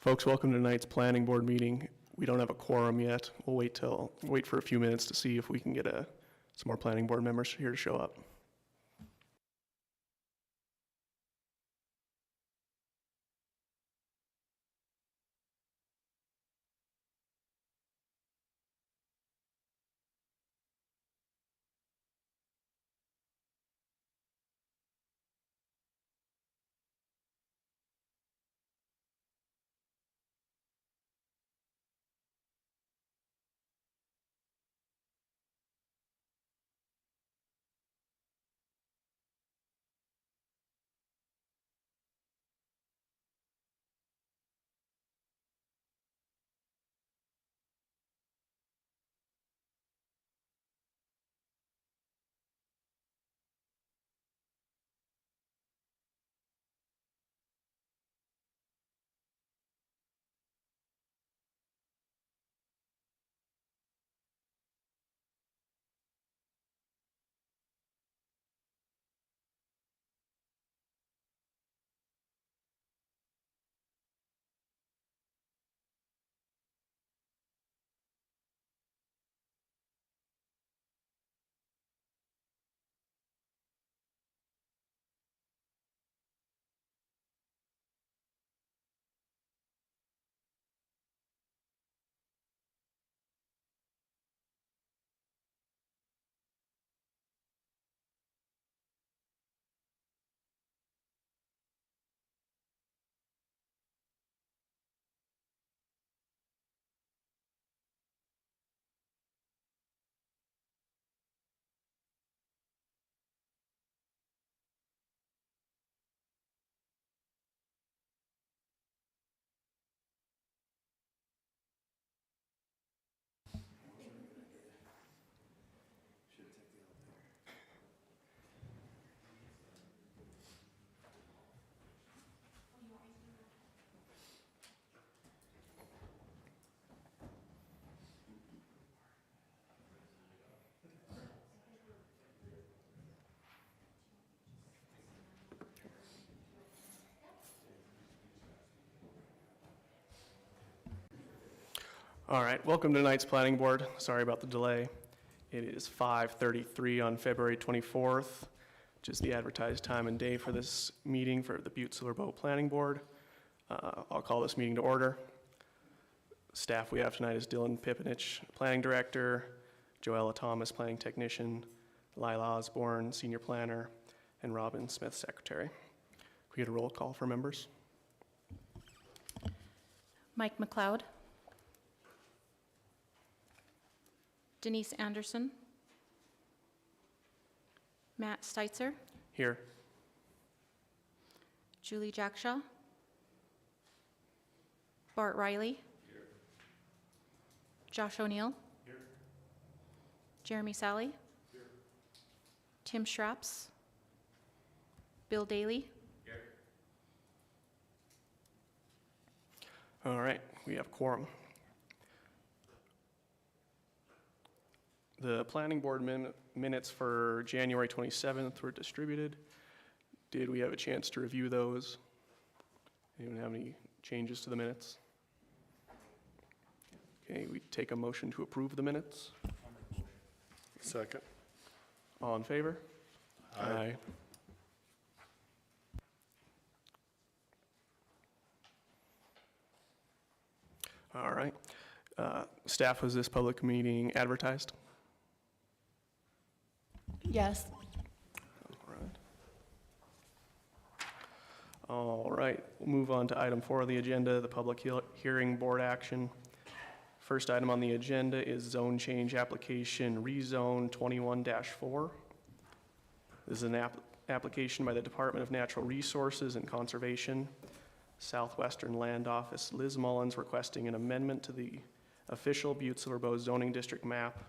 Folks, welcome to tonight's planning board meeting. We don't have a quorum yet. We'll wait for a few minutes to see if we can get some more planning board members here to show up. All right, welcome to tonight's planning board. Sorry about the delay. It is 5:33 on February 24th, which is the advertised time and day for this meeting for the Butte-Silver Planning Board. I'll call this meeting to order. Staff we have tonight is Dylan Pipinich, Planning Director, Joella Thomas, Planning Technician, Lila Osborne, Senior Planner, and Robin Smith, Secretary. Can we get a roll call for members? Mike McLeod. Denise Anderson. Matt Steitzer. Here. Julie Jackshaw. Bart Riley. Here. Josh O'Neill. Here. Jeremy Sally. Here. Tim Schraps. Bill Daly. Here. All right, we have quorum. The planning board minutes for January 27th were distributed. Did we have a chance to review those? Anyone have any changes to the minutes? Okay, we take a motion to approve the minutes. Second. All in favor? Aye. All right. Staff, was this public meeting advertised? Yes. All right, we'll move on to item 4 of the agenda, the public hearing board action. First item on the agenda is zone change application rezone 21-4. This is an application by the Department of Natural Resources and Conservation. Southwestern Land Office Liz Mullins requesting an amendment to the official Butte-Silver zoning district map.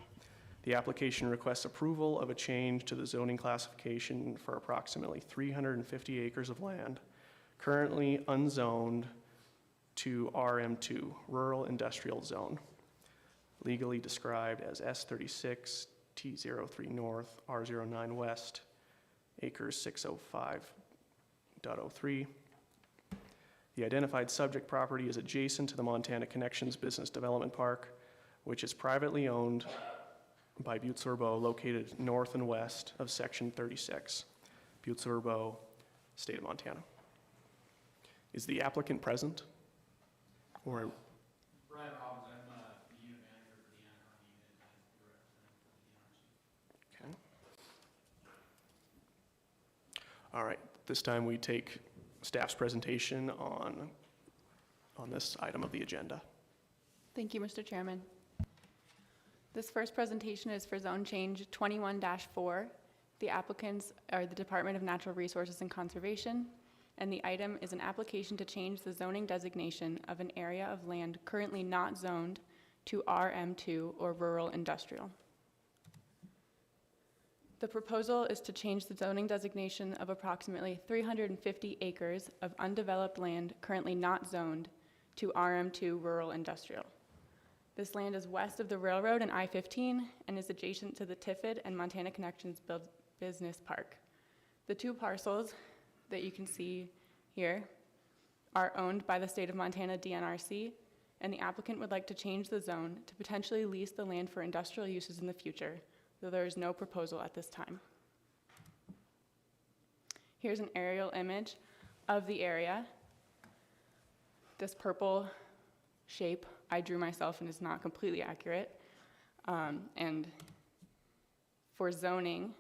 The application requests approval of a change to the zoning classification for approximately 350 acres of land, currently unzoned, to RM2, Rural Industrial Zone, legally described as S36, T03 North, R09 West, acres 605.03. The identified subject property is adjacent to the Montana Connections Business Development Park, which is privately owned by Butte-Silver, located north and west of Section 36, Butte-Silver, State of Montana. Is the applicant present? Or Brad Robbins, I'm the unit manager for the Anaheim unit and the representative for the NRC. okay. All right, this time we take staff's presentation on this item of the agenda. Thank you, Mr. Chairman. This first presentation is for Zone Change 21-4. The applicants are the Department of Natural Resources and Conservation, and the item is an application to change the zoning designation of an area of land currently not zoned to RM2 or rural industrial. The proposal is to change the zoning designation of approximately 350 acres of undeveloped land currently not zoned to RM2 rural industrial. This land is west of the railroad and I-15 and is adjacent to the Tiffin and Montana Connections Business Park. The two parcels that you can see here are owned by the state of Montana DNRC, and the applicant would like to change the zone to potentially lease the land for industrial uses in the future, though there is no proposal at this time. Here's an aerial image of the area. This purple shape I drew myself and is not completely accurate. And for zoning,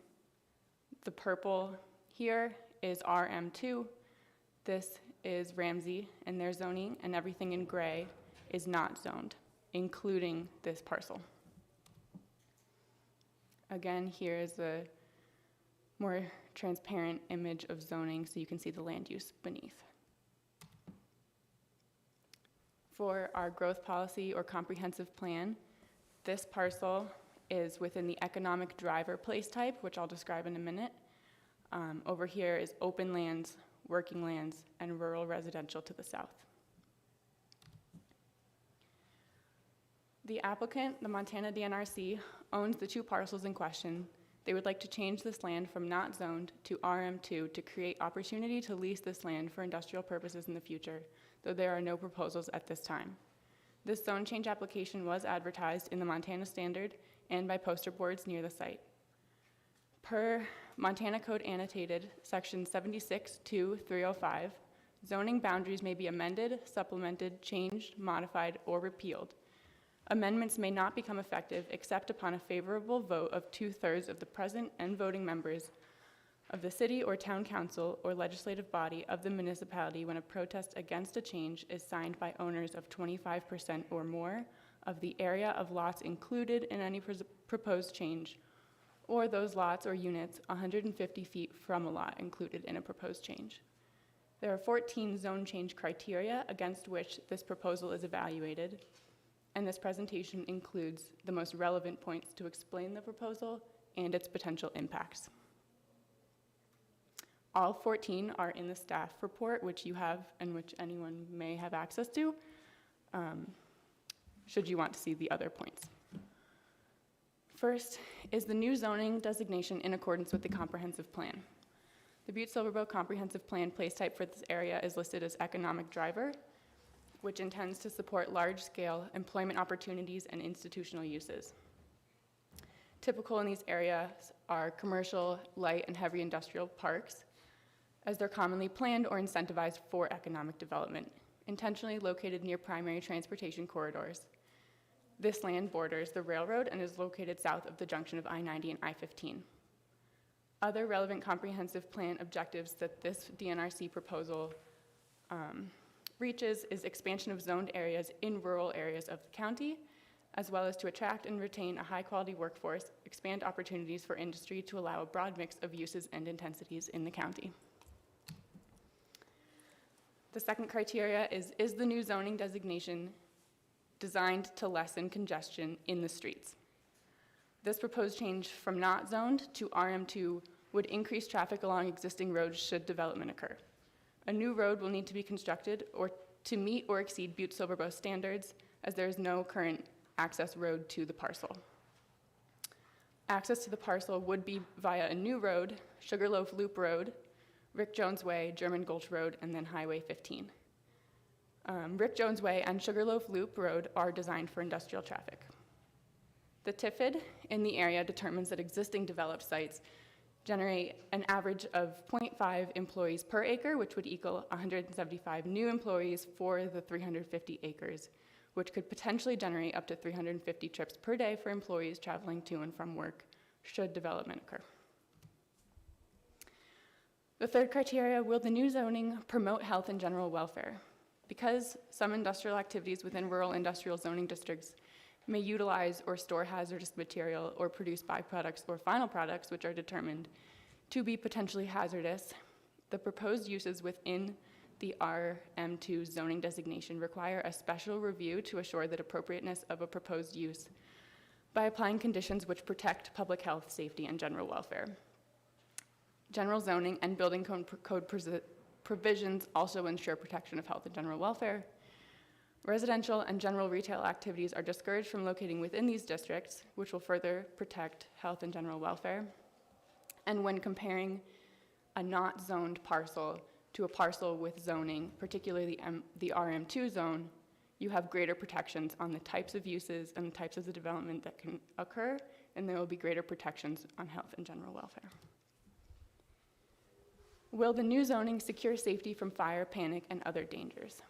the purple here is RM2. This is Ramsey and their zoning, and everything in gray is not zoned, including this parcel. Again, here is a more transparent image of zoning so you can see the land use beneath. For our growth policy or comprehensive plan, this parcel is within the economic driver place type, which I'll describe in a minute. Over here is open lands, working lands, and rural residential to the south. The applicant, the Montana DNRC, owns the two parcels in question. They would like to change this land from not zoned to RM2 to create opportunity to lease this land for industrial purposes in the future, though there are no proposals at this time. This zone change application was advertised in the Montana Standard and by poster boards near the site. Per Montana Code Annotated, Section 76-305, zoning boundaries may be amended, supplemented, changed, modified, or repealed. Amendments may not become effective except upon a favorable vote of 2/3 of the present and voting members of the city or town council or legislative body of the municipality when a protest against a change is signed by owners of 25% or more of the area of lots included in any proposed change, or those lots or units 150 feet from a lot included in a proposed change. There are 14 zone change criteria against which this proposal is evaluated, and this presentation includes the most relevant points to explain the proposal and its potential impacts. All 14 are in the staff report, which you have and which anyone may have access to, should you want to see the other points. First is the new zoning designation in accordance with the comprehensive plan. The Butte-Silver comprehensive plan place type for this area is listed as economic driver, which intends to support large-scale employment opportunities and institutional uses. Typical in these areas are commercial, light, and heavy industrial parks, as they're commonly planned or incentivized for economic development, intentionally located near primary transportation corridors. This land borders the railroad and is located south of the junction of I-90 and I-15. Other relevant comprehensive plan objectives that this DNRC proposal reaches is expansion of zoned areas in rural areas of the county, as well as to attract and retain a high-quality workforce, expand opportunities for industry to allow a broad mix of uses and intensities in the county. The second criteria is the new zoning designation designed to lessen congestion in the streets? This proposed change from not zoned to RM2 would increase traffic along existing roads should development occur. A new road will need to be constructed or to meet or exceed Butte-Silver standards, as there is no current access road to the parcel. Access to the parcel would be via a new road, Sugarloaf Loop Road, Rick Jones Way, German Gulch Road, and then Highway 15. Rick Jones Way and Sugarloaf Loop Road are designed for industrial traffic. The TIFID in the area determines that existing developed sites generate an average of 0.5 employees per acre, which would equal 175 new employees for the 350 acres, which could potentially generate up to 350 trips per day for employees traveling to and from work should development occur. The third criteria, will the new zoning promote health and general welfare? Because some industrial activities within rural industrial zoning districts may utilize or store hazardous material or produce byproducts or final products which are determined to be potentially hazardous, the proposed uses within the RM2 zoning designation require a special review to assure that appropriateness of a proposed use by applying conditions which protect public health, safety, and general welfare. General zoning and building code provisions also ensure protection of health and general welfare. Residential and general retail activities are discouraged from locating within these districts, which will further protect health and general welfare. And when comparing a not zoned parcel to a parcel with zoning, particularly the RM2 zone, you have greater protections on the types of uses and the types of the development that can occur, and there will be greater protections on health and general welfare. Will the new zoning secure safety from fire, panic, and other dangers?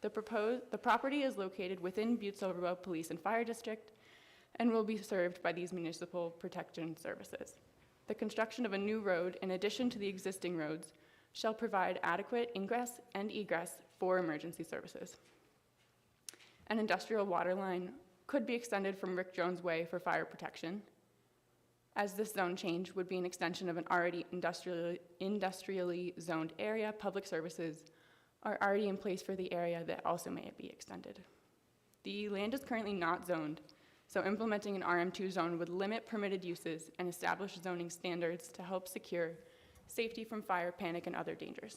The property is located within Butte-Silver Police and Fire District and will be served by these municipal protection services. The construction of a new road, in addition to the existing roads, shall provide adequate ingress and egress for emergency services. An industrial water line could be extended from Rick Jones Way for fire protection, as this zone change would be an extension of an already industrially zoned area. Public services are already in place for the area that also may be extended. The land is currently not zoned, so implementing an RM2 zone would limit permitted uses and establish zoning standards to help secure safety from fire, panic, and other dangers.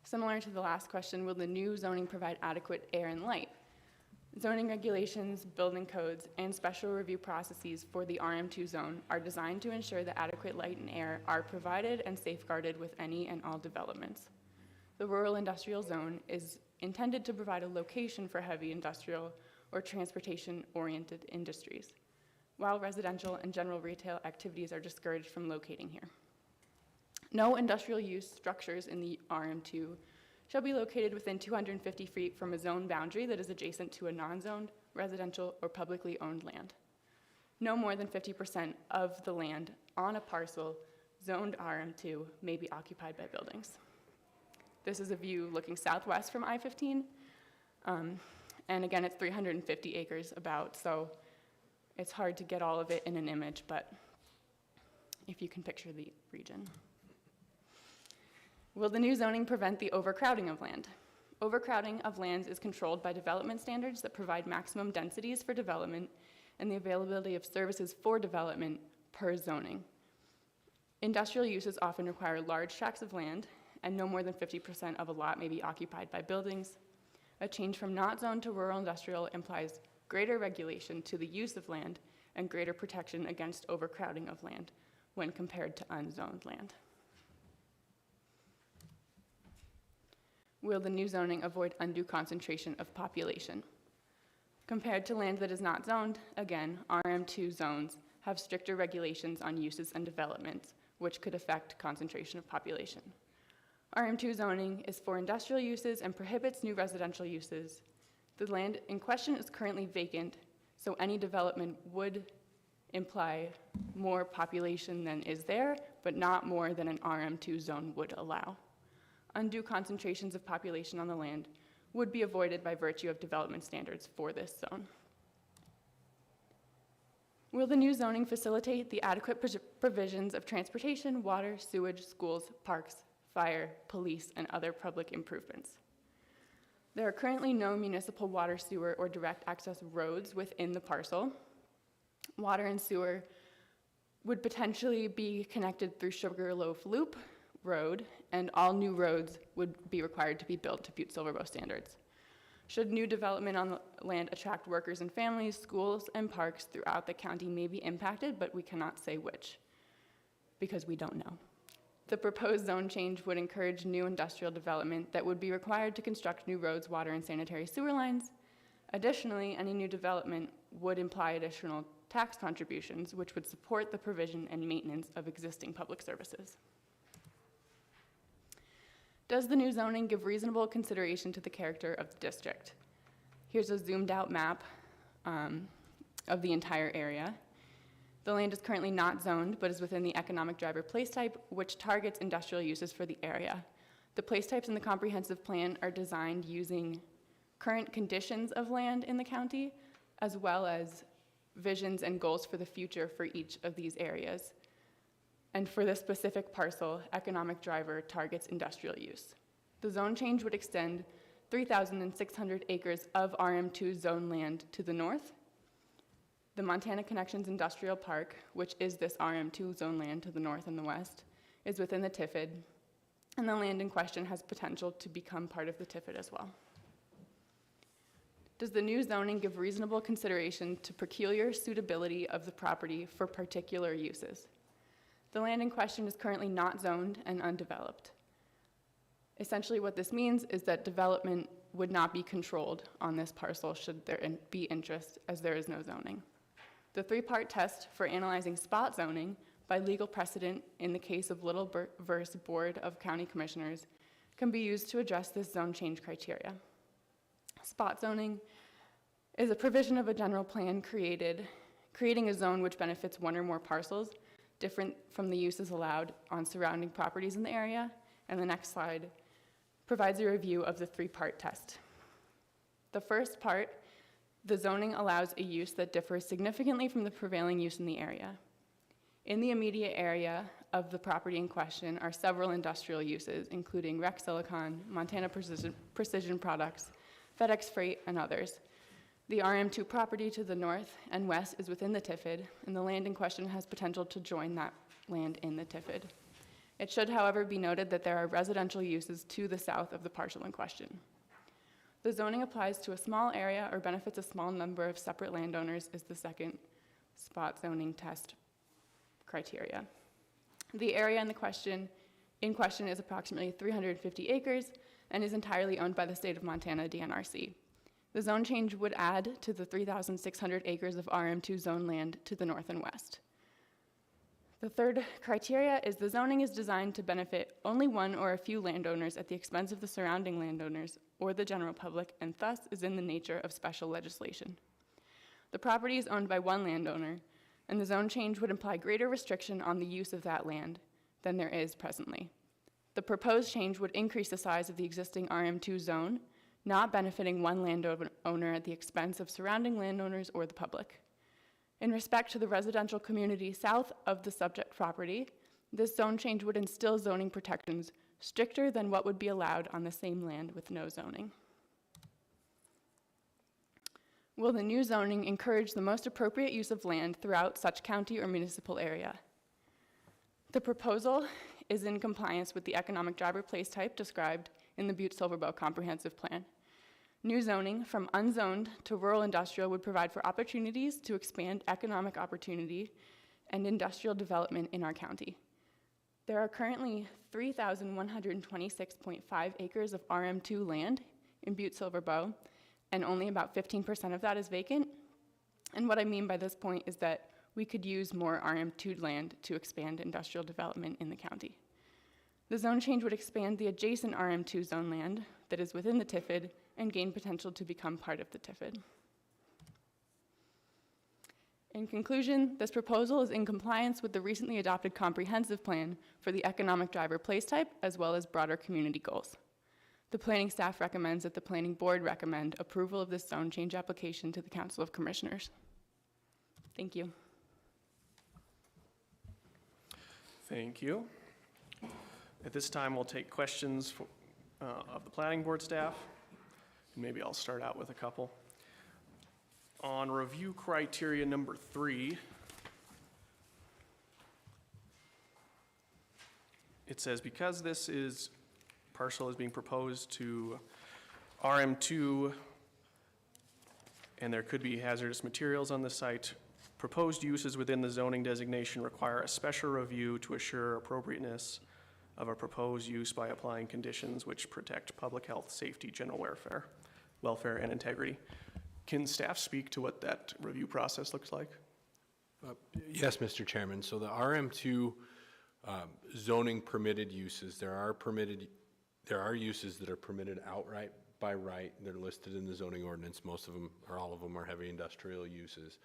Similar to the last question, will the new zoning provide adequate air and light? Zoning regulations, building codes, and special review processes for the RM2 zone are designed to ensure that adequate light and air are provided and safeguarded with any and all developments. The rural industrial zone is intended to provide a location for heavy industrial or transportation-oriented industries, while residential and general retail activities are discouraged from locating here. No industrial use structures in the RM2 shall be located within 250 feet from a zone boundary that is adjacent to a non-zoned, residential, or publicly owned land. No more than 50% of the land on a parcel zoned RM2 may be occupied by buildings. This is a view looking southwest from I-15, and again, it's 350 acres about, so it's hard to get all of it in an image, but if you can picture the region. Will the new zoning prevent the overcrowding of land? Overcrowding of lands is controlled by development standards that provide maximum densities for development and the availability of services for development per zoning. Industrial uses often require large tracts of land, and no more than 50% of a lot may be occupied by buildings. A change from not zoned to rural industrial implies greater regulation to the use of land and greater protection against overcrowding of land when compared to unzoned land. Will the new zoning avoid undue concentration of population? Compared to land that is not zoned, again, RM2 zones have stricter regulations on uses and developments, which could affect concentration of population. RM2 zoning is for industrial uses and prohibits new residential uses. The land in question is currently vacant, so any development would imply more population than is there, but not more than an RM2 zone would allow. Undue concentrations of population on the land would be avoided by virtue of development standards for this zone. Will the new zoning facilitate the adequate provisions of transportation, water, sewage, schools, parks, fire, police, and other public improvements? There are currently no municipal water, sewer, or direct access roads within the parcel. Water and sewer would potentially be connected through Sugarloaf Loop Road, and all new roads would be required to be built to Butte-Silver standards. Should new development on the land attract workers and families, schools and parks throughout the county may be impacted, but we cannot say which, because we don't know. The proposed zone change would encourage new industrial development that would be required to construct new roads, water, and sanitary sewer lines. Additionally, any new development would imply additional tax contributions, which would support the provision and maintenance of existing public services. Does the new zoning give reasonable consideration to the character of the district? Here's a zoomed out map of the entire area. The land is currently not zoned, but is within the economic driver place type, which targets industrial uses for the area. The place types in the comprehensive plan are designed using current conditions of land in the county, as well as visions and goals for the future for each of these areas. And for this specific parcel, economic driver targets industrial use. The zone change would extend 3,600 acres of RM2 zone land to the north. The Montana Connections Industrial Park, which is this RM2 zone land to the north and the west, is within the TIFID, and the land in question has potential to become part of the TIFID as well. Does the new zoning give reasonable consideration to peculiar suitability of the property for particular uses? The land in question is currently not zoned and undeveloped. Essentially what this means is that development would not be controlled on this parcel should there be interest, as there is no zoning. The three-part test for analyzing spot zoning by legal precedent in the case of Little versus Board of County Commissioners can be used to address this zone change criteria. Spot zoning is a provision of a general plan creating a zone which benefits one or more parcels, different from the uses allowed on surrounding properties in the area. And the next slide provides a review of the three-part test. The first part, the zoning allows a use that differs significantly from the prevailing use in the area. In the immediate area of the property in question are several industrial uses, including Rex Silicon, Montana Precision Products, FedEx Freight, and others. The RM2 property to the north and west is within the TIFID, and the land in question has potential to join that land in the TIFID. It should, however, be noted that there are residential uses to the south of the parcel in question. The zoning applies to a small area or benefits a small number of separate landowners is the second spot zoning test criteria. The area in question is approximately 350 acres and is entirely owned by the state of Montana DNRC. The zone change would add to the 3,600 acres of RM2 zone land to the north and west. The third criteria is the zoning is designed to benefit only one or a few landowners at the expense of the surrounding landowners or the general public, and thus is in the nature of special legislation. The property is owned by one landowner, and the zone change would imply greater restriction on the use of that land than there is presently. The proposed change would increase the size of the existing RM2 zone, not benefiting one landowner at the expense of surrounding landowners or the public. In respect to the residential community south of the subject property, this zone change would instill zoning protections stricter than what would be allowed on the same land with no zoning. Will the new zoning encourage the most appropriate use of land throughout such county or municipal area? The proposal is in compliance with the economic driver place type described in the Butte-Silver Comprehensive Plan. New zoning from unzoned to rural industrial would provide for opportunities to expand economic opportunity and industrial development in our county. There are currently 3,126.5 acres of RM2 land in Butte-Silver, and only about 15% of that is vacant. And what I mean by this point is that we could use more RM2 land to expand industrial development in the county. The zone change would expand the adjacent RM2 zone land that is within the TIFID and gain potential to become part of the TIFID. In conclusion, this proposal is in compliance with the recently adopted comprehensive plan for the economic driver place type, as well as broader community goals. The planning staff recommends that the planning board recommend approval of this zone change application to the Council of Commissioners. Thank you. Thank you. At this time, we'll take questions of the planning board staff. Maybe I'll start out with a couple. On review criteria number 3, it says because this parcel is being proposed to RM2 and there could be hazardous materials on the site, proposed uses within the zoning designation require a special review to assure appropriateness of a proposed use by applying conditions which protect public health, safety, general welfare, and integrity. Can staff speak to what that review process looks like? Yes, Mr. Chairman. So the RM2 zoning permitted uses, there are uses that are permitted outright by right. They're listed in the zoning ordinance. Most of them, or all of them, are heavy industrial uses.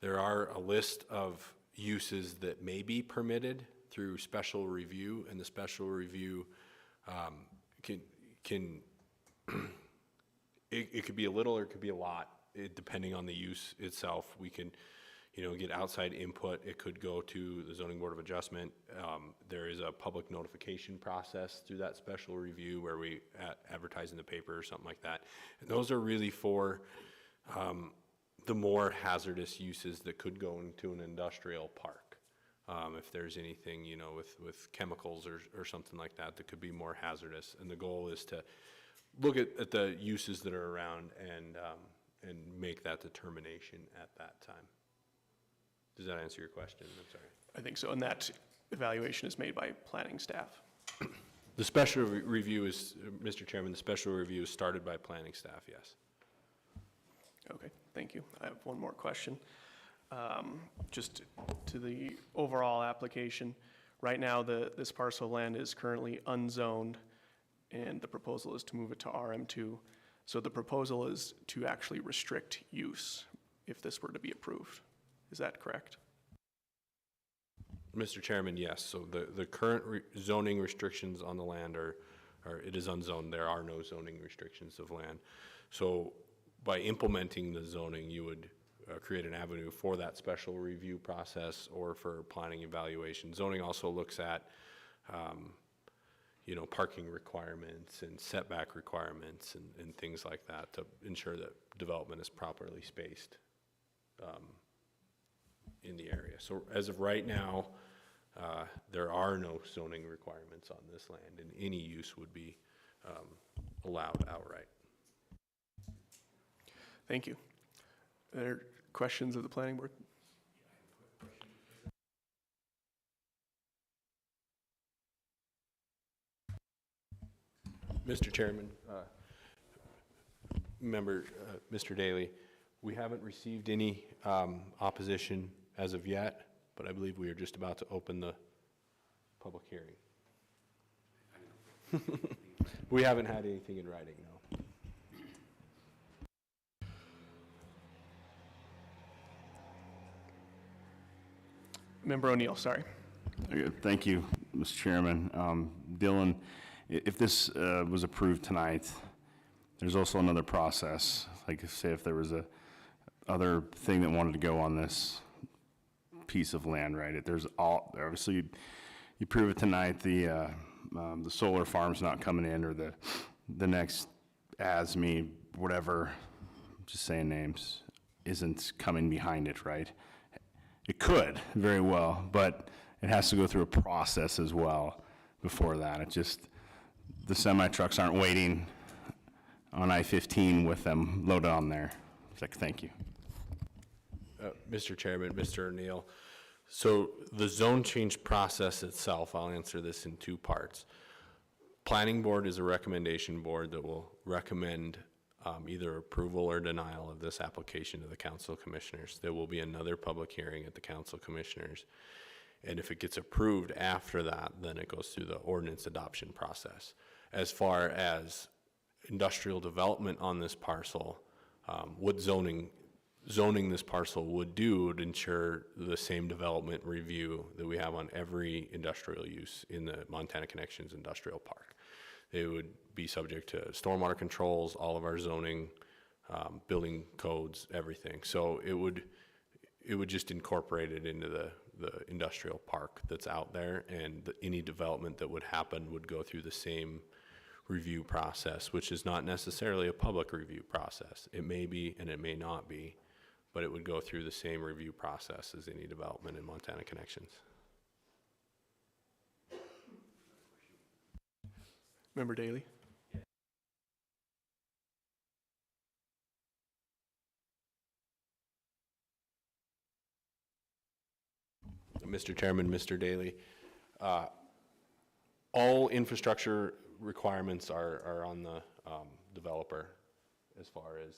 There are a list of uses that may be permitted through special review, and the special review it could be a little or it could be a lot, depending on the use itself. We can, get outside input. It could go to the Zoning Board of Adjustment. There is a public notification process through that special review where we advertise in the paper or something like that. And those are really for the more hazardous uses that could go into an industrial park. If there's anything, with chemicals or something like that that could be more hazardous. And the goal is to look at the uses that are around and make that determination at that time. Does that answer your question? I'm sorry. I think so, and that evaluation is made by planning staff. The special review is, Mr. Chairman, the special review is started by planning staff, yes. Okay, thank you. I have one more question. Just to the overall application, right now this parcel of land is currently unzoned, and the proposal is to move it to RM2. So the proposal is to actually restrict use if this were to be approved. Is that correct? Mr. Chairman, yes. So the current zoning restrictions on the land are it is unzoned. There are no zoning restrictions of land. So by implementing the zoning, you would create an avenue for that special review process or for planning evaluation. Zoning also looks at parking requirements and setback requirements and things like that to ensure that development is properly spaced in the area. So as of right now, there are no zoning requirements on this land, and any use would be allowed outright. Thank you. Are there questions of the planning board? Mr. Chairman, Mr. Daly, we haven't received any opposition as of yet, but I believe we are just about to open the public hearing. We haven't had anything in writing, no. Member O'Neill, sorry. Okay, thank you, Mr. Chairman. Dylan, if this was approved tonight, there's also another process. Like, say if there was a other thing that wanted to go on this piece of land, right? There's obviously you prove it tonight. The solar farm's not coming in, or the next ASME, whatever, just saying names, isn't coming behind it, right? It could very well, but it has to go through a process as well before that. It just, the semi trucks aren't waiting on I-15 with them loaded on there. It's like, thank you. Mr. Chairman, Mr. O'Neill, so the zone change process itself, I'll answer this in two parts. Planning board is a recommendation board that will recommend either approval or denial of this application to the council commissioners. There will be another public hearing at the council commissioners. And if it gets approved after that, then it goes through the ordinance adoption process. As far as industrial development on this parcel, what zoning this parcel would do would ensure the same development review that we have on every industrial use in the Montana Connections Industrial Park. They would be subject to stormwater controls, all of our zoning, building codes, everything. So it would just incorporate it into the industrial park that's out there, and any development that would happen would go through the same review process, which is not necessarily a public review process. It may be and it may not be, but it would go through the same review process as any development in Montana Connections. Member Daly? Mr. Chairman, Mr. Daly, all infrastructure requirements are on the developer as far as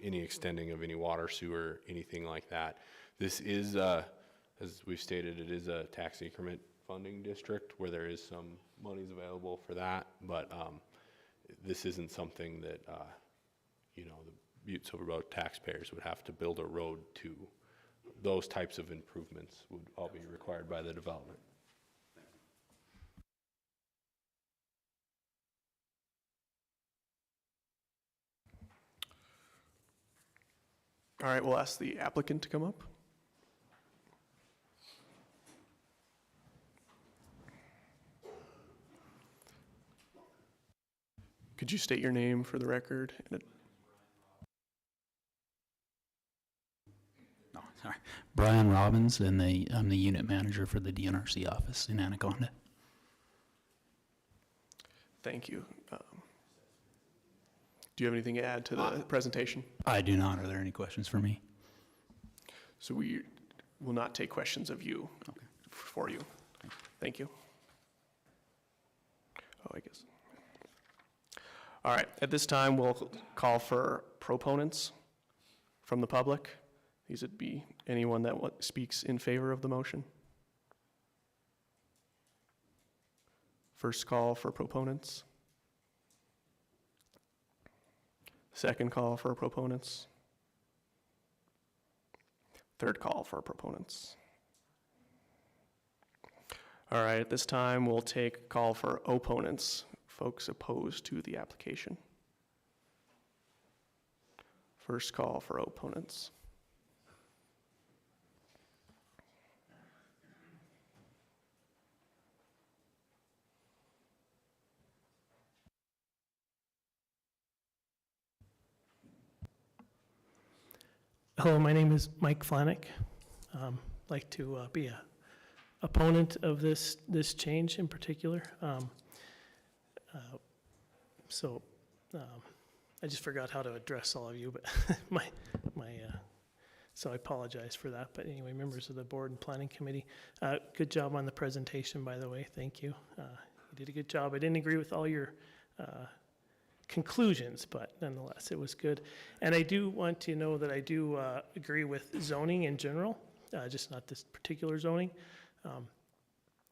any extending of any water, sewer, anything like that. This is, as we've stated, it is a tax increment funding district where there is some monies available for that, but this isn't something that, you know, the Butte-Silver taxpayers would have to build a road to. Those types of improvements would all be required by the development. All right, we'll ask the applicant to come up. Could you state your name for the record? No, sorry. Brian Robbins, and I'm the unit manager for the DNRC office in Anaconda. Thank you. Do you have anything to add to the presentation? I do not. Are there any questions for me? So we will not take questions of you for you. Thank you. Oh, I guess. All right, at this time, we'll call for proponents from the public. These would be anyone that speaks in favor of the motion. First call for proponents. Second call for proponents. Third call for proponents. All right, at this time, we'll take a call for opponents, folks opposed to the application. First call for opponents. Hello, my name is Mike Flanick. Like to be a opponent of this change in particular. I just forgot how to address all of you, but so I apologize for that. But anyway, members of the board and planning committee, good job on the presentation, by the way. Thank you. You did a good job. I didn't agree with all your conclusions, but nonetheless, it was good. And I do want to know that I do agree with zoning in general, just not this particular zoning.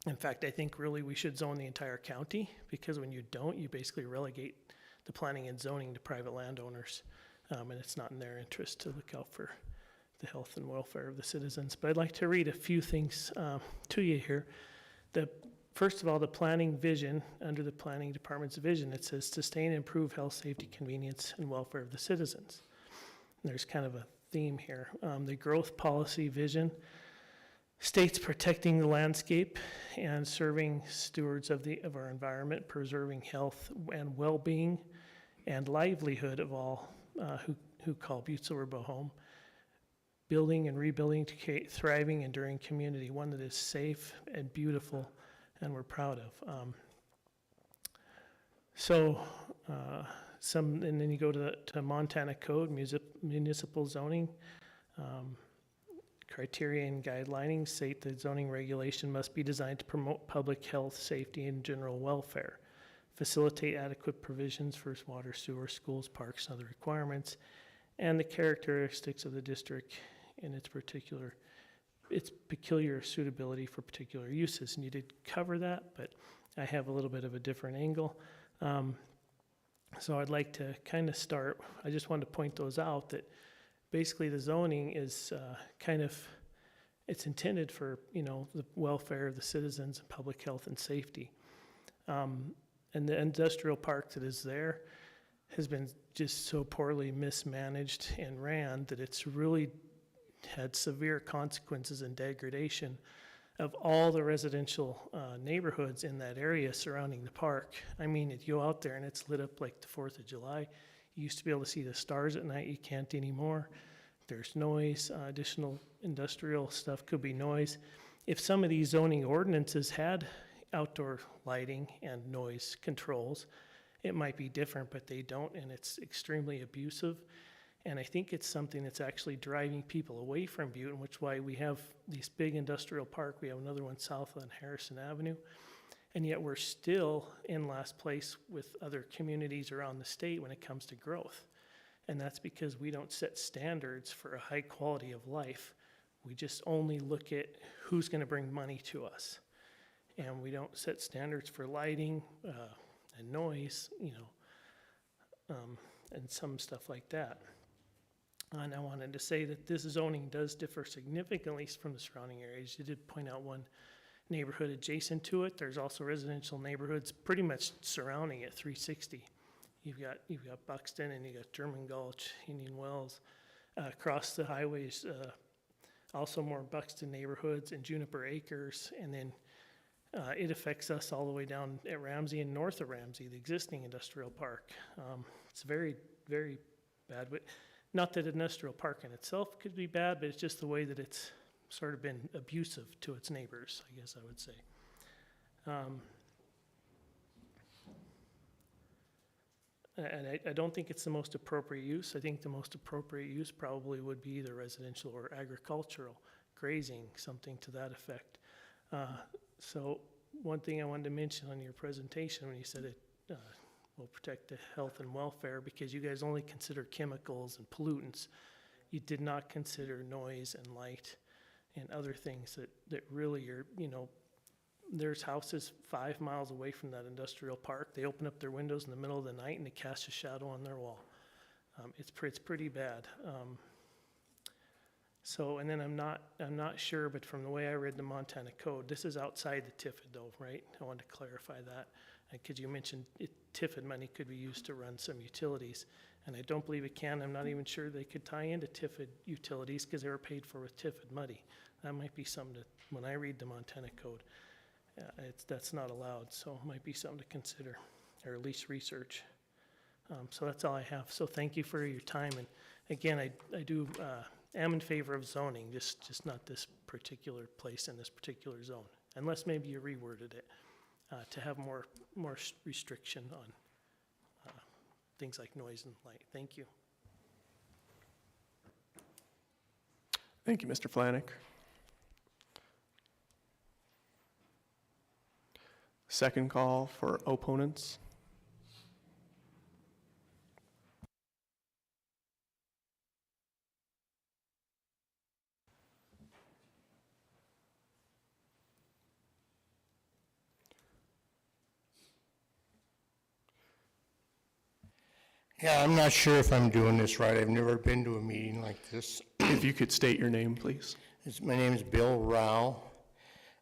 In fact, I think really we should zone the entire county, because when you don't, you basically relegate the planning and zoning to private landowners, and it's not in their interest to look out for the health and welfare of the citizens. But I'd like to read a few things to you here. First of all, the planning vision, under the planning department's vision, it says sustain and improve health, safety, convenience, and welfare of the citizens. And there's kind of a theme here. The growth policy vision states protecting the landscape and serving stewards of our environment, preserving health and well-being and livelihood of all who call Butte-Silver home, building and rebuilding to create thriving, enduring community, one that is safe and beautiful and we're proud of. And then you go to Montana Code, municipal zoning, criteria and guidelining state that zoning regulation must be designed to promote public health, safety, and general welfare, facilitate adequate provisions for water, sewer, schools, parks, and other requirements, and the characteristics of the district in its peculiar suitability for particular uses. And you did cover that, but I have a little bit of a different angle. So I'd like to kind of start, I just wanted to point those out, that basically the zoning is it's intended for, the welfare of the citizens and public health and safety. And the industrial park that is there has been just so poorly mismanaged and ran that it's really had severe consequences and degradation of all the residential neighborhoods in that area surrounding the park. I mean, you go out there and it's lit up like the 4th of July. You used to be able to see the stars at night. You can't anymore. There's noise. Additional industrial stuff could be noise. If some of these zoning ordinances had outdoor lighting and noise controls, it might be different, but they don't, and it's extremely abusive. And I think it's something that's actually driving people away from Butte, and which why we have this big industrial park. We have another one south on Harrison Avenue. And yet we're still in last place with other communities around the state when it comes to growth. And that's because we don't set standards for a high quality of life. We just only look at who's going to bring money to us. And we don't set standards for lighting and noise, and some stuff like that. And I wanted to say that this zoning does differ significantly from the surrounding areas. You did point out one neighborhood adjacent to it. There's also residential neighborhoods pretty much surrounding it, 360. You've got Buxton, and you got German Gulch, Indian Wells. Across the highways, also more Buxton neighborhoods and Juniper Acres, and then it affects us all the way down at Ramsey and north of Ramsey, the existing industrial park. It's very, very bad. But not that industrial park in itself could be bad, but it's just the way that it's sort of been abusive to its neighbors, I guess I would say. And I don't think it's the most appropriate use. I think the most appropriate use probably would be either residential or agricultural, grazing, something to that effect. So one thing I wanted to mention on your presentation when you said it will protect the health and welfare, because you guys only consider chemicals and pollutants. You did not consider noise and light and other things that really are, there's houses 5 miles away from that industrial park. They open up their windows in the middle of the night and they cast a shadow on their wall. It's pretty bad. So, and then I'm not sure, but from the way I read the Montana code, this is outside the TIFID though, right? I wanted to clarify that. Because you mentioned TIFID money could be used to run some utilities, and I don't believe it can. I'm not even sure they could tie into TIFID utilities because they were paid for with TIFID money. That might be something that, when I read the Montana code, that's not allowed, so it might be something to consider, or at least research. So that's all I have. So thank you for your time, and again, I do am in favor of zoning, just not this particular place in this particular zone, unless maybe you reworded it to have more restriction on things like noise and light. Thank you. Thank you, Mr. Flanick. Second call for opponents. Yeah, I'm not sure if I'm doing this right. I've never been to a meeting like this. If you could state your name, please. My name is Bill Rao.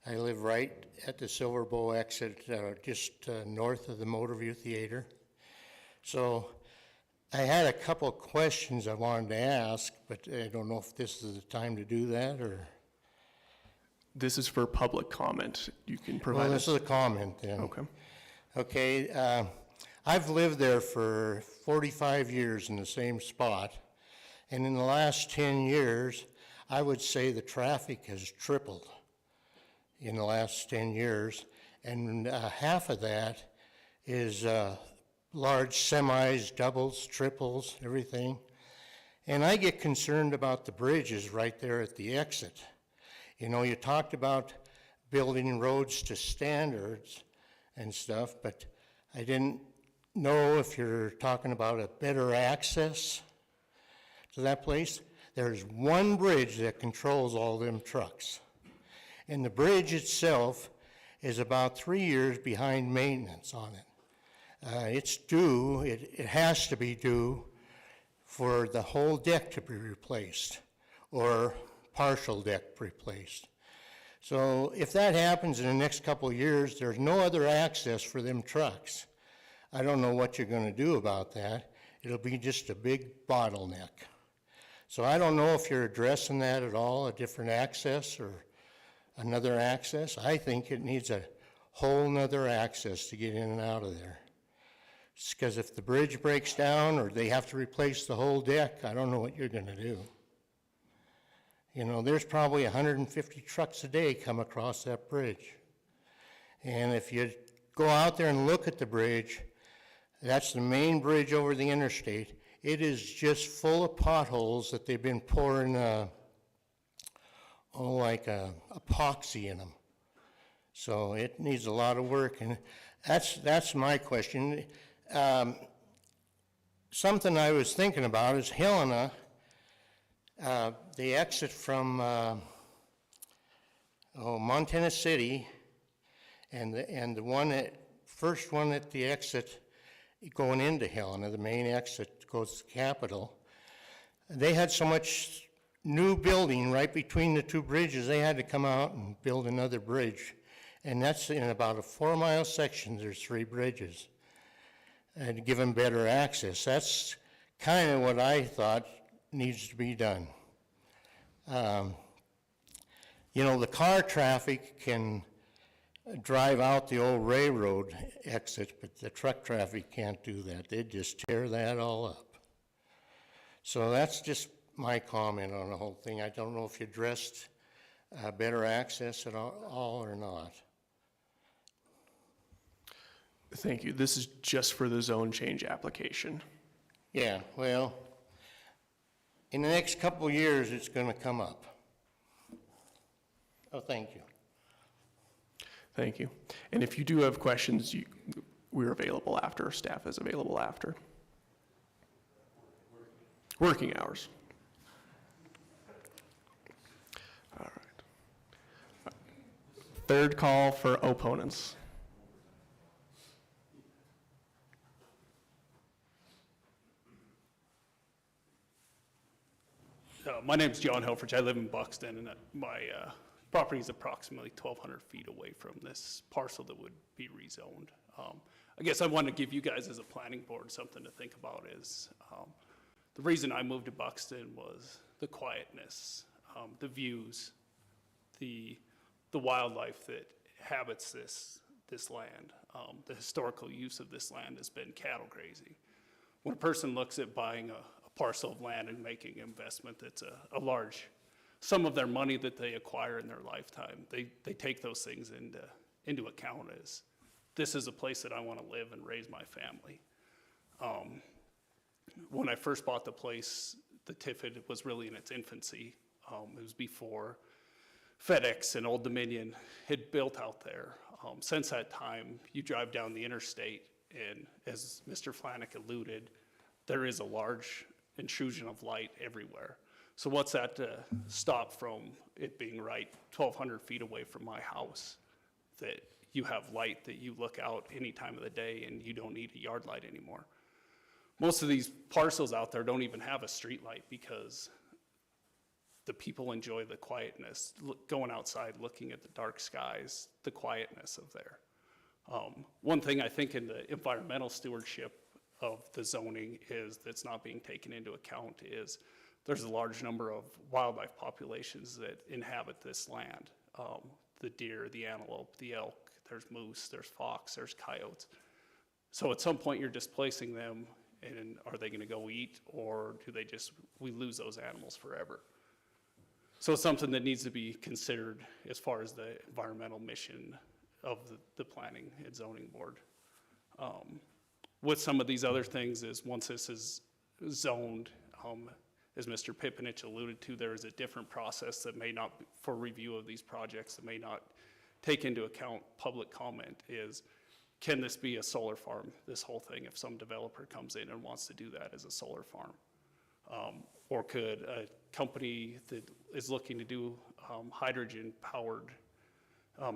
I live right at the Silver Bow exit, just north of the Motorview Theater. So I had a couple of questions I wanted to ask, but I don't know if this is the time to do that, or... This is for public comment. You can provide Well, us. this is a comment then. Okay. Okay, I've lived there for 45 years in the same spot, and in the last 10 years, I would say the traffic has tripled in the last 10 years, and half of that is large semis, doubles, triples, everything. And I get concerned about the bridges right there at the exit. You know, you talked about building roads to standards and stuff, but I didn't know if you're talking about a better access to that place. There's one bridge that controls all them trucks. And the bridge itself is about 3 years behind maintenance on it. It's due, it has to be due for the whole deck to be replaced or partial deck replaced. So if that happens in the next couple of years, there's no other access for them trucks. I don't know what you're going to do about that. It'll be just a big bottleneck. So I don't know if you're addressing that at all, a different access or another access. I think it needs a whole nother access to get in and out of there. Because if the bridge breaks down or they have to replace the whole deck, I don't know what you're going to do. You know, there's probably 150 trucks a day come across that bridge. And if you go out there and look at the bridge, that's the main bridge over the interstate. It is just full of potholes that they've been pouring, epoxy in them. So it needs a lot of work, and that's my question. Something I was thinking about is Helena, the exit from Montana City, and the first one at the exit going into Helena, the main exit goes to Capitol. They had so much new building right between the two bridges, they had to come out and build another bridge. And that's in about a 4-mile section, there's 3 bridges. And to give them better access. That's kind of what I thought needs to be done. You know, the car traffic can drive out the old railroad exit, but the truck traffic can't do that. They'd just tear that all up. So that's just my comment on the whole thing. I don't know if you addressed better access at all or not. Thank you. This is just for the zone change application. Yeah, well, in the next couple of years, it's going to come up. Oh, thank you. Thank you. And if you do have questions, we're available after, staff is available after. Working hours. All right. Third call for opponents. My name's John Helfrich. I live in Buxton, and my property is approximately 1,200 feet away from this parcel that would be rezoned. I guess I want to give you guys as a planning board something to think about is the reason I moved to Buxton was the quietness, the views, the wildlife that habits this land. The historical use of this land has been cattle grazing. When a person looks at buying a parcel of land and making an investment that's a large sum of their money that they acquire in their lifetime, they take those things into account as this is a place that I want to live and raise my family. When I first bought the place, the Tiffin was really in its infancy. It was before FedEx and Old Dominion had built out there. Since that time, you drive down the interstate, and as Mr. Flanick alluded, there is a large intrusion of light everywhere. So what's that to stop from it being right 1,200 feet away from my house, that you have light that you look out any time of the day and you don't need a yard light anymore? Most of these parcels out there don't even have a street light because the people enjoy the quietness, going outside, looking at the dark skies, the quietness of there. One thing I think in the environmental stewardship of the zoning is that's not being taken into account is there's a large number of wildlife populations that inhabit this land. The deer, the antelope, the elk, there's moose, there's fox, there's coyotes. So at some point you're displacing them, and are they gonna go eat, or do they we lose those animals forever? So it's something that needs to be considered as far as the environmental mission of the planning and zoning board. With some of these other things is once this is zoned, as Mr. Pipinich alluded to, there is a different process that may not, for review of these projects, that may not take into account public comment is, can this be a solar farm, this whole thing, if some developer comes in and wants to do that as a solar farm? Or could a company that is looking to do hydrogen-powered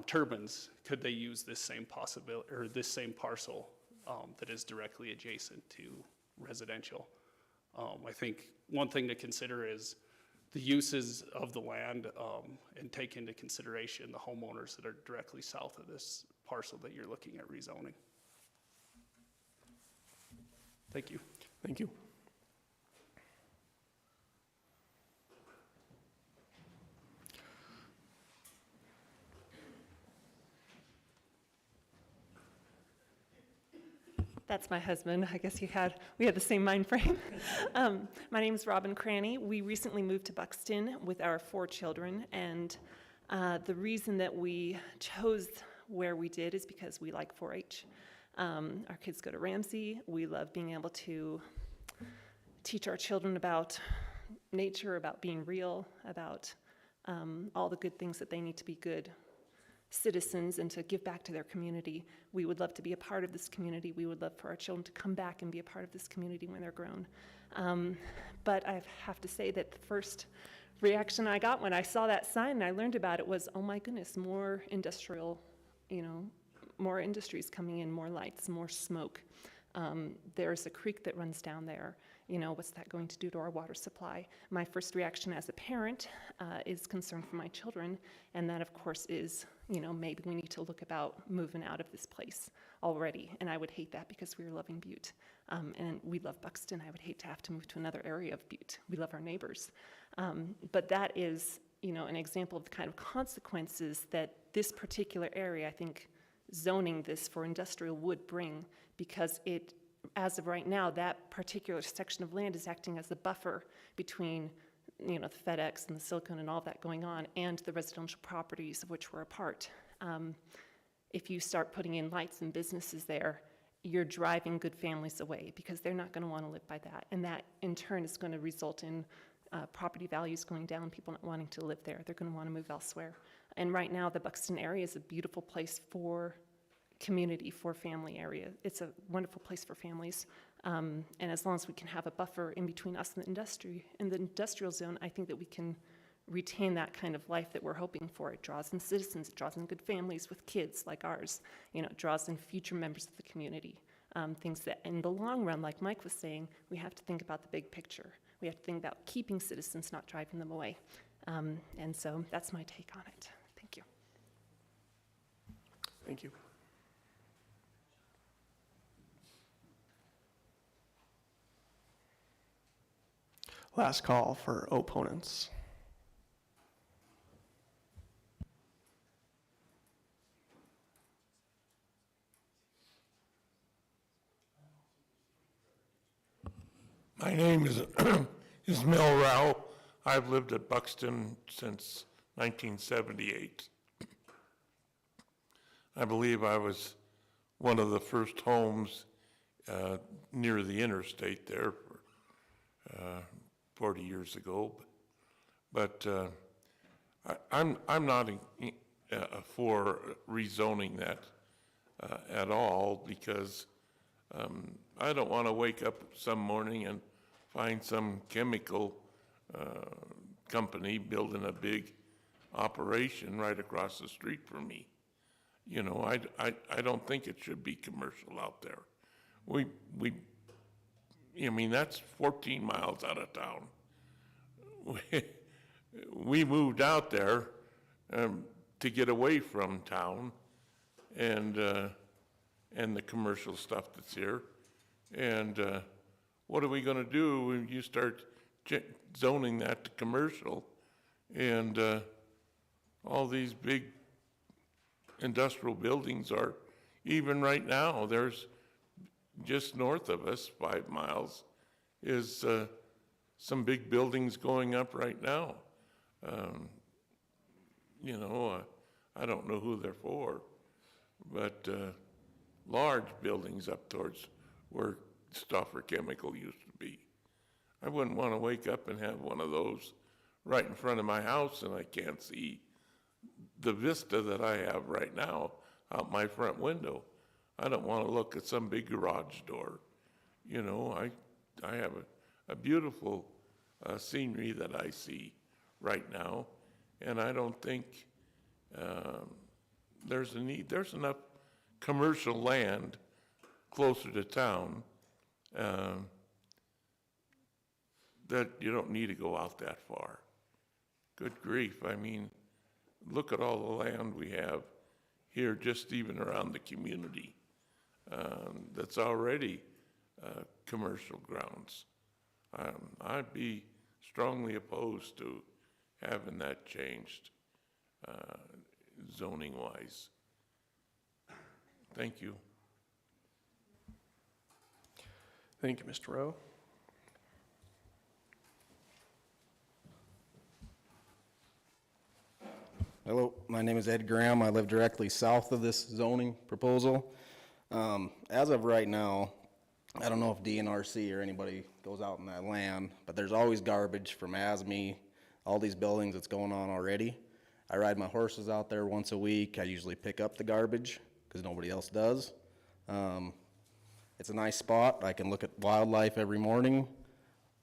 turbines, could they use this same possibility, or this same parcel that is directly adjacent to residential? I think one thing to consider is the uses of the land and take into consideration the homeowners that are directly south of this parcel that you're looking at rezoning. Thank you. Thank you. That's my husband. I guess we had the same mind frame. My name is Robin Cranny. We recently moved to Buxton with our 4 children, and the reason that we chose where we did is because we like 4-H. Our kids go to Ramsey. We love being able to teach our children about nature, about being real, about all the good things that they need to be good citizens and to give back to their community. We would love to be a part of this community. We would love for our children to come back and be a part of this community when they're grown. But I have to say that the first reaction I got when I saw that sign and I learned about it was, oh my goodness, more industrial, more industries coming in, more lights, more smoke. There's a creek that runs down there. What's that going to do to our water supply? My first reaction as a parent is concern for my children, and that of course is, maybe we need to look about moving out of this place already, and I would hate that because we are loving Butte, and we love Buxton. I would hate to have to move to another area of Butte. We love our neighbors, but that is, an example of the kind of consequences that this particular area, I think, zoning this for industrial would bring, because it, as of right now, that particular section of land is acting as a buffer between, the FedEx and the Silicon and all that going on, and the residential properties of which we're a part. If you start putting in lights and businesses there, you're driving good families away because they're not going to want to live by that. And that, in turn, is going to result in property values going down, people not wanting to live there. They're going to want to move elsewhere. And right now, the Buxton area is a beautiful place for community, for family area. It's a wonderful place for families. And as long as we can have a buffer in between us and the industry, in the industrial zone, I think that we can retain that kind of life that we're hoping for. It draws in citizens, it draws in good families with kids like ours. It draws in future members of the community. Things that in the long run, like Mike was saying, we have to think about the big picture. We have to think about keeping citizens, not driving them away. And so that's my take on it. Thank you. Thank you. Last call for opponents. My name is Mel Rao. I've lived at Buxton since 1978. I believe I was one of the first homes near the interstate there 40 years ago. But I'm not for rezoning that at all, because I don't want to wake up some morning and find some chemical company building a big operation right across the street from me. I don't think it should be commercial out there. That's 14 miles out of town. We moved out there to get away from town and the commercial stuff that's here. And what are we going to do when you start zoning that to commercial, and all these big industrial buildings are, even right now, there's just north of us, 5 miles, is some big buildings going up right now. I don't know who they're for, but large buildings up towards where Stauffer Chemical used to be. I wouldn't want to wake up and have one of those right in front of my house and I can't see the vista that I have right now out my front window. I don't want to look at some big garage door. I have a beautiful scenery that I see right now, and I don't think there's a need. There's enough commercial land closer to town that you don't need to go out that far. Good grief. Look at all the land we have here, just even around the community, that's already commercial grounds. I'd be strongly opposed to having that changed zoning-wise. Thank you. Thank you, Mr. Rowe. Hello, my name is Ed Graham. I live directly south of this zoning proposal. As of right now, I don't know if DNRC or anybody goes out in that land, but there's always garbage from ASME, all these buildings that's going on already. I ride my horses out there once a week. I usually pick up the garbage because nobody else does. It's a nice spot. I can look at wildlife every morning.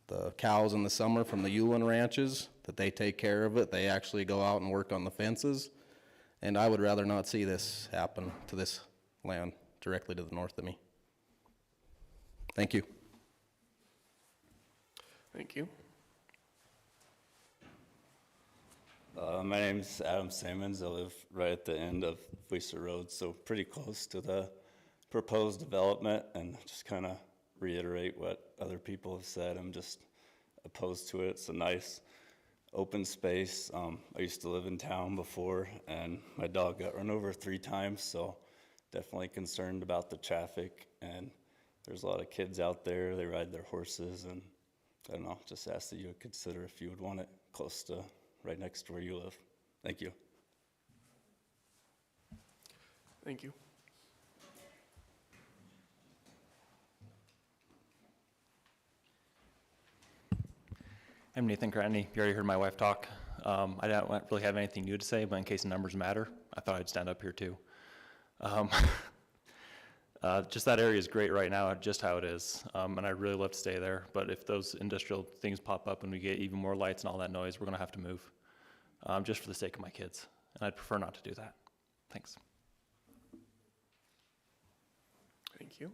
The cows in the summer from the Yulin ranches, that they take care of it. They actually go out and work on the fences. And I would rather not see this happen to this land directly to the north of me. Thank you. Thank you. My name's Adam Simmons. I live right at the end of Fleecer Road, so pretty close to the proposed development, and just kind of reiterate what other people have said. I'm just opposed to it. It's a nice open space. I used to live in town before, and my dog got run over 3 times, so definitely concerned about the traffic. And there's a lot of kids out there. They ride their horses, and I don't know, just ask that you would consider if you would want it close to right next to where you live. Thank you. Thank you. I'm Nathan Cranny. You already heard my wife talk. I don't really have anything new to say, but in case the numbers matter, I thought I'd stand up here too. Just that area is great right now, just how it is, and I'd really love to stay there. But if those industrial things pop up and we get even more lights and all that noise, we're going to have to move, just for the sake of my kids. And I'd prefer not to do that. Thanks. Thank you.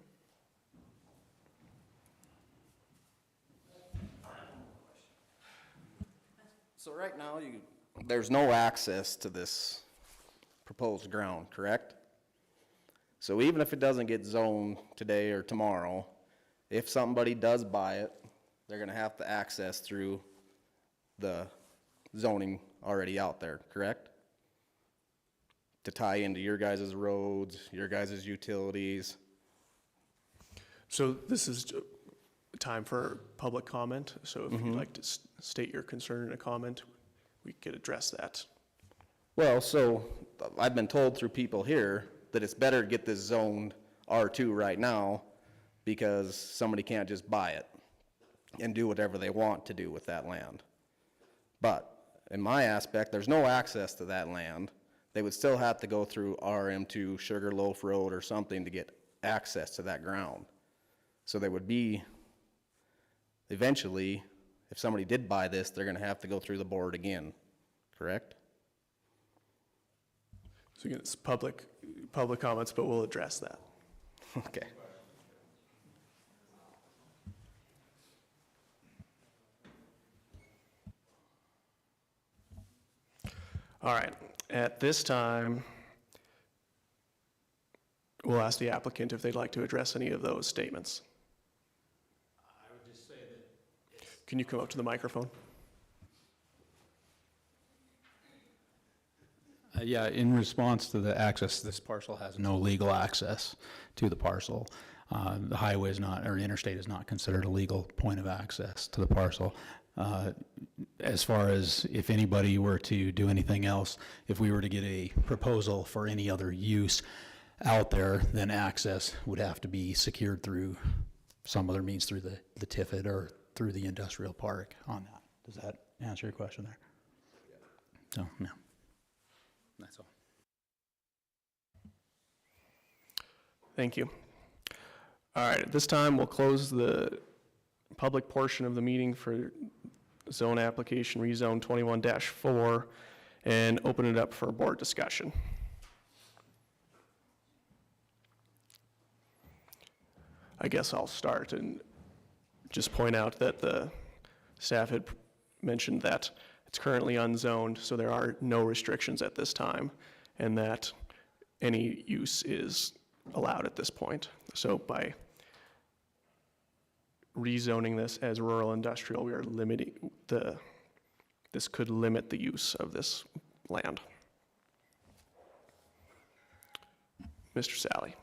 So right now, there's no access to this proposed ground, correct? So even if it doesn't get zoned today or tomorrow, if somebody does buy it, they're gonna have to access through the zoning already out there, correct? To tie into your guys' roads, your guys' utilities. So this is time for public comment. So if you'd like to state your concern in a comment, we could address that. Well, so I've been told through people here that it's better to get this zoned R2 right now because somebody can't just buy it and do whatever they want to do with that land. But in my aspect, there's no access to that land. They would still have to go through RM2, Sugarloaf Road or something to get access to that ground. So there would be, eventually, if somebody did buy this, they're gonna have to go through the board again, correct? So again, it's public comments, but we'll address that. Okay. All right, at this time, we'll ask the applicant if they'd like to address any of those statements. I would just say that. Can you come up to the microphone? Yeah, in response to the access, this parcel has no legal access to the parcel. The highway is not, or interstate is not considered a legal point of access to the parcel. As far as if anybody were to do anything else, if we were to get a proposal for any other use out there, then access would have to be secured through some other means, through the TIFID or through the industrial park on that. Does that answer your question there? So, no. That's all. Thank you. All right, at this time, we'll close the public portion of the meeting for zone application rezone 21-4 and open it up for board discussion. I guess I'll start and just point out that the staff had mentioned that it's currently unzoned, so there are no restrictions at this time, and that any use is allowed at this point. So by rezoning this as rural industrial, we are limiting this could limit the use of this land. Mr. Sally.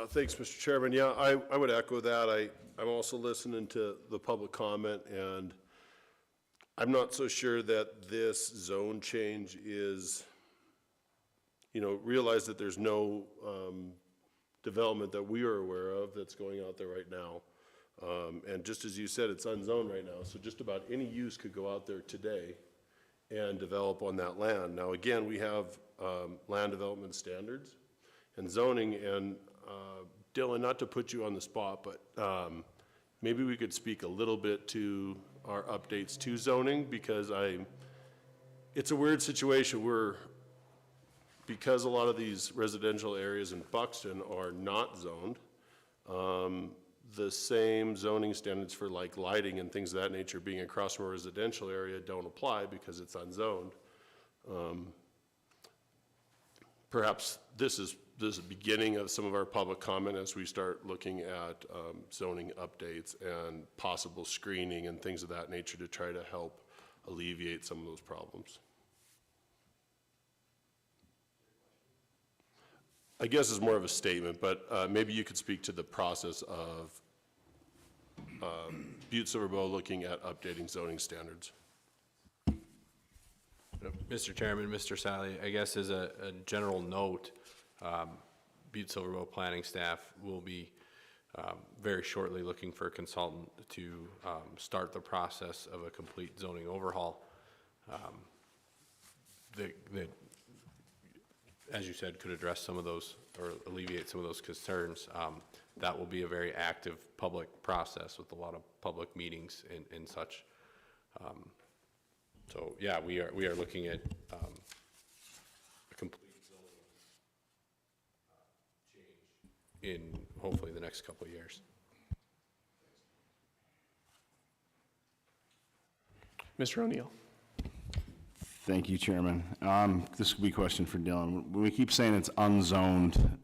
Thanks, Mr. Chairman. Yeah, I would echo that. I'm also listening to the public comment, and I'm not so sure that this zone change is, realize that there's no development that we are aware of that's going out there right now. And just as you said, it's unzoned right now, so just about any use could go out there today and develop on that land. Now, again, we have land development standards and zoning, and Dylan, not to put you on the spot, but maybe we could speak a little bit to our updates to zoning, because it's a weird situation where, because a lot of these residential areas in Buxton are not zoned, the same zoning standards for like lighting and things of that nature being across from a residential area don't apply because it's unzoned. Perhaps this is the beginning of some of our public comment as we start looking at zoning updates and possible screening and things of that nature to try to help alleviate some of those problems. I guess it's more of a statement, but maybe you could speak to the process of Butte-Silver looking at updating zoning standards. Mr. Chairman, Mr. Sally, I guess as a general note, Butte-Silver planning staff will be very shortly looking for a consultant to start the process of a complete zoning overhaul that, as you said, could address some of those or alleviate some of those concerns. That will be a very active public process with a lot of public meetings and such. So yeah, we are looking at a complete zoning change in hopefully the next couple of years. Mr. O'Neill. Thank you, Chairman. This could be a question for Dylan. When we keep saying it's unzoned,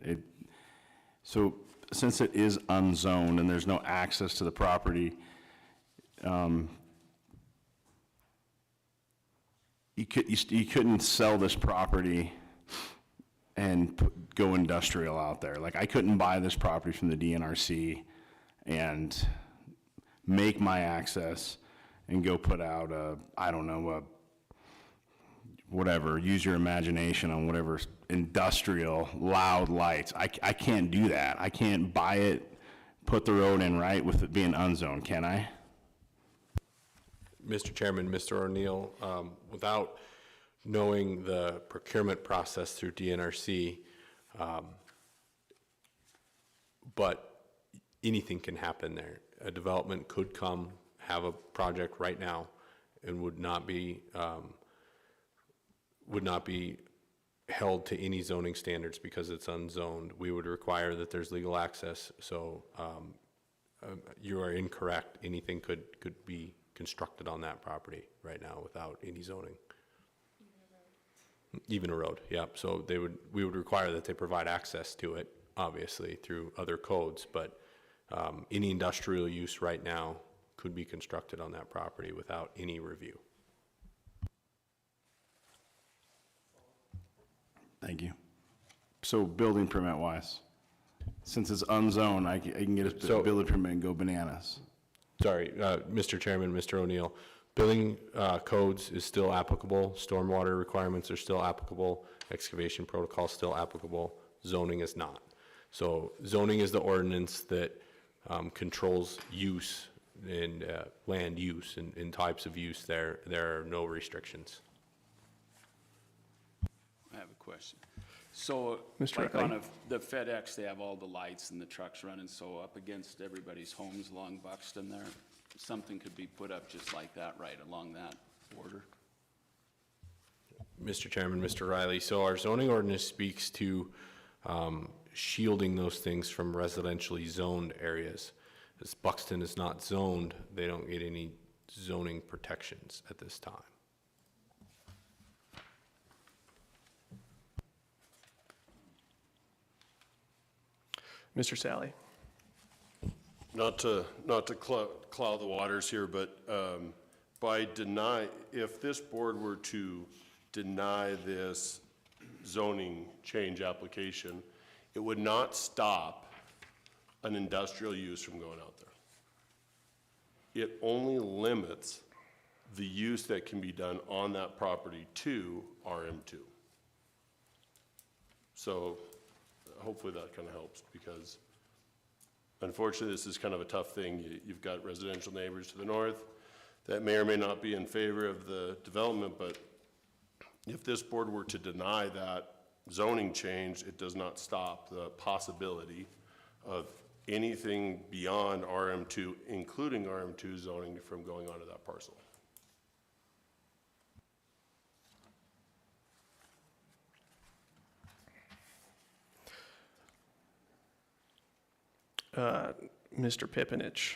so since it is unzoned and there's no access to the property, you couldn't sell this property and go industrial out there. Like, I couldn't buy this property from the DNRC and make my access and go put out I don't know, whatever, use your imagination on whatever industrial loud lights. I can't do that. I can't buy it, put the road in right with it being unzoned, can I? Mr. Chairman, Mr. O'Neill, without knowing the procurement process through DNRC, but anything can happen there. A development could come, have a project right now, and would not be held to any zoning standards because it's unzoned. We would require that there's legal access. So you are incorrect. Anything could be constructed on that property right now without any zoning. Even a road, yeah. So we would require that they provide access to it, obviously, through other codes, but any industrial use right now could be constructed on that property without any review. Thank you. So building permit wise, since it's unzoned, I can get a building permit and go bananas. Sorry, Mr. Chairman, Mr. O'Neill, building codes is still applicable, stormwater requirements are still applicable, excavation protocol is still applicable, zoning is not. So zoning is the ordinance that controls use and land use and types of use. There are no restrictions. I have a question. So, Mr. like Riley? on the FedEx, they have all the lights and the trucks running, so up against everybody's homes along Buxton there, something could be put up just like that right along that border? Mr. Chairman, Mr. Riley, so our zoning ordinance speaks to shielding those things from residentially zoned areas. As Buxton is not zoned, they don't get any zoning protections at this time. Mr. Sally. Not to cloud the waters here, but if this board were to deny this zoning change application, it would not stop an industrial use from going out there. It only limits the use that can be done on that property to RM2. So hopefully that kind of helps, because unfortunately this is kind of a tough thing. You've got residential neighbors to the north that may or may not be in favor of the development, but if this board were to deny that zoning change, it does not stop the possibility of anything beyond RM2, including RM2 zoning, from going onto that parcel. Mr. Pipinich,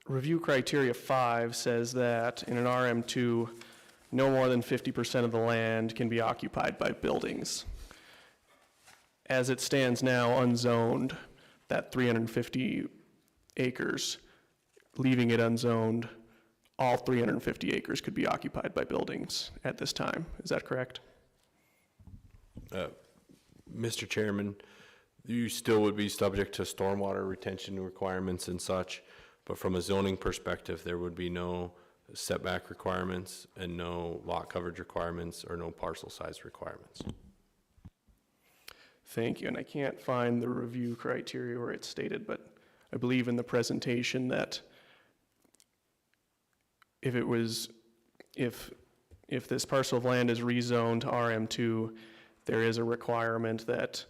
review criteria 5 says that in an RM2, no more than 50% of the land can be occupied by buildings. As it stands now, unzoned, that 350 acres, leaving it unzoned, all 350 acres could be occupied by buildings at this time. Is that correct? Mr. Chairman, you still would be subject to stormwater retention requirements and such, but from a zoning perspective, there would be no setback requirements and no lot coverage requirements or no parcel size requirements. Thank you, and I can't find the review criteria where it's stated, but I believe in the presentation that if this parcel of land is rezoned to RM2, there is a requirement that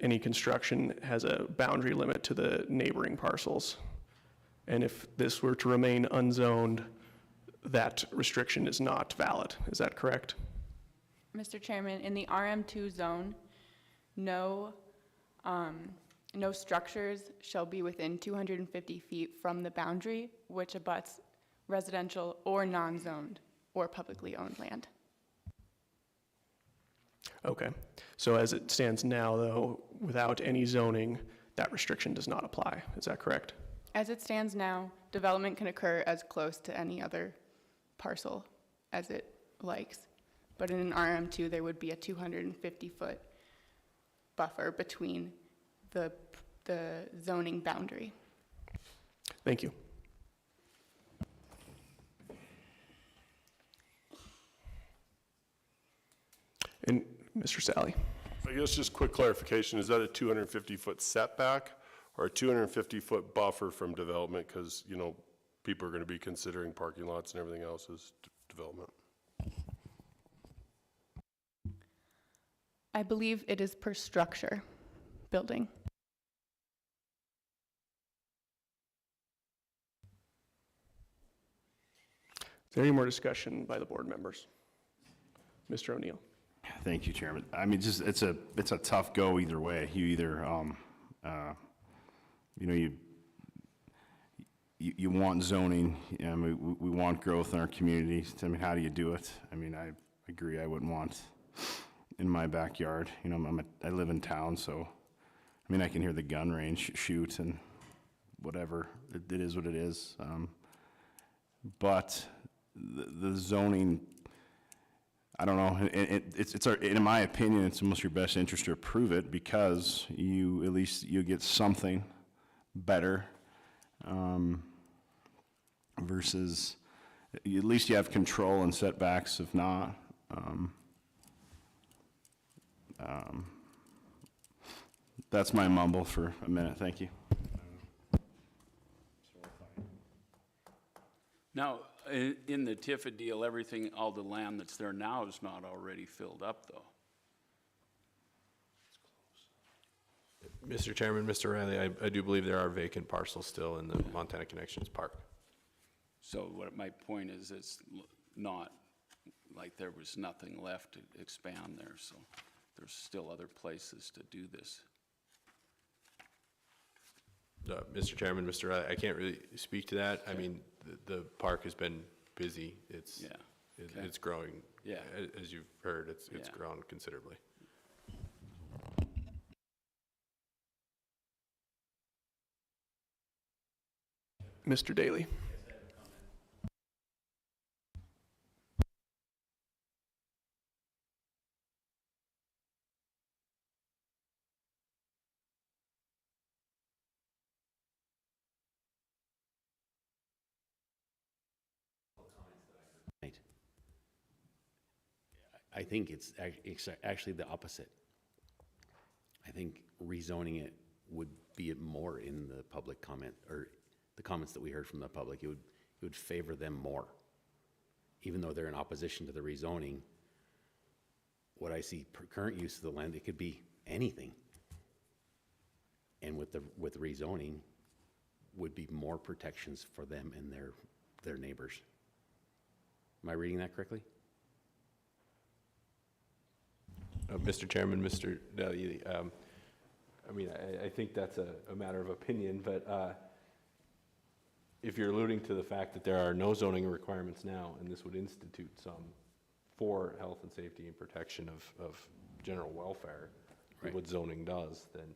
any construction has a boundary limit to the neighboring parcels. And if this were to remain unzoned, that restriction is not valid. Is that correct? Mr. Chairman, in the RM2 zone, no structures shall be within 250 feet from the boundary which abuts residential or non-zoned or publicly owned land. Okay, so as it stands now, though, without any zoning, that restriction does not apply. Is that correct? As it stands now, development can occur as close to any other parcel as it likes. But in an RM2, there would be a 250-foot buffer between the zoning boundary. Thank you. And Mr. Sally. I guess just quick clarification, is that a 250-foot setback or a 250-foot buffer from development? Because, you know, people are going to be considering parking lots and everything else as development. I believe it is per structure building. Is there any more discussion by the board members? Mr. O'Neill. Thank you, Chairman. I mean, just, it's a tough go either way. You either, you know, you want zoning, I mean, we want growth in our communities. I mean, how do you do it? I mean, I agree, I wouldn't want in my backyard, you know, I live in town, so, I mean, I can hear the gun range shoot and whatever, it is what it is. But the zoning, I don't know, in my opinion, it's almost your best interest to approve it because you, at least you get something better, versus, at least you have control and setbacks, if not. That's my mumble for a minute, thank you. Now, in the Tifa deal, everything, all the land that's there now is not already filled up, though. Mr. Chairman, Mr. Riley, I do believe there are vacant parcels still in the Montana Connections Park. So what my point is, it's not like there was nothing left to expand there, so there's still other places to do this. Mr. Chairman, Mr. Riley, I can't really speak to that. I mean, the park has been busy. It's growing. Yeah. As you've heard, it's Yeah. grown considerably. Mr. Daly. I think it's actually the opposite. I think rezoning it would be more in the public comment, or the comments that we heard from the public. It would favor them more. even though they're in opposition to the rezoning, what I see current use of the land, it could be anything. And with rezoning, would be more protections for them and their neighbors. Am I reading that correctly? Mr. Chairman, Mr. Daly, I mean, I think that's a matter of opinion, but if you're alluding to the fact that there are no zoning requirements now, and this would institute some for health and safety and protection of general welfare, Right. what zoning does, then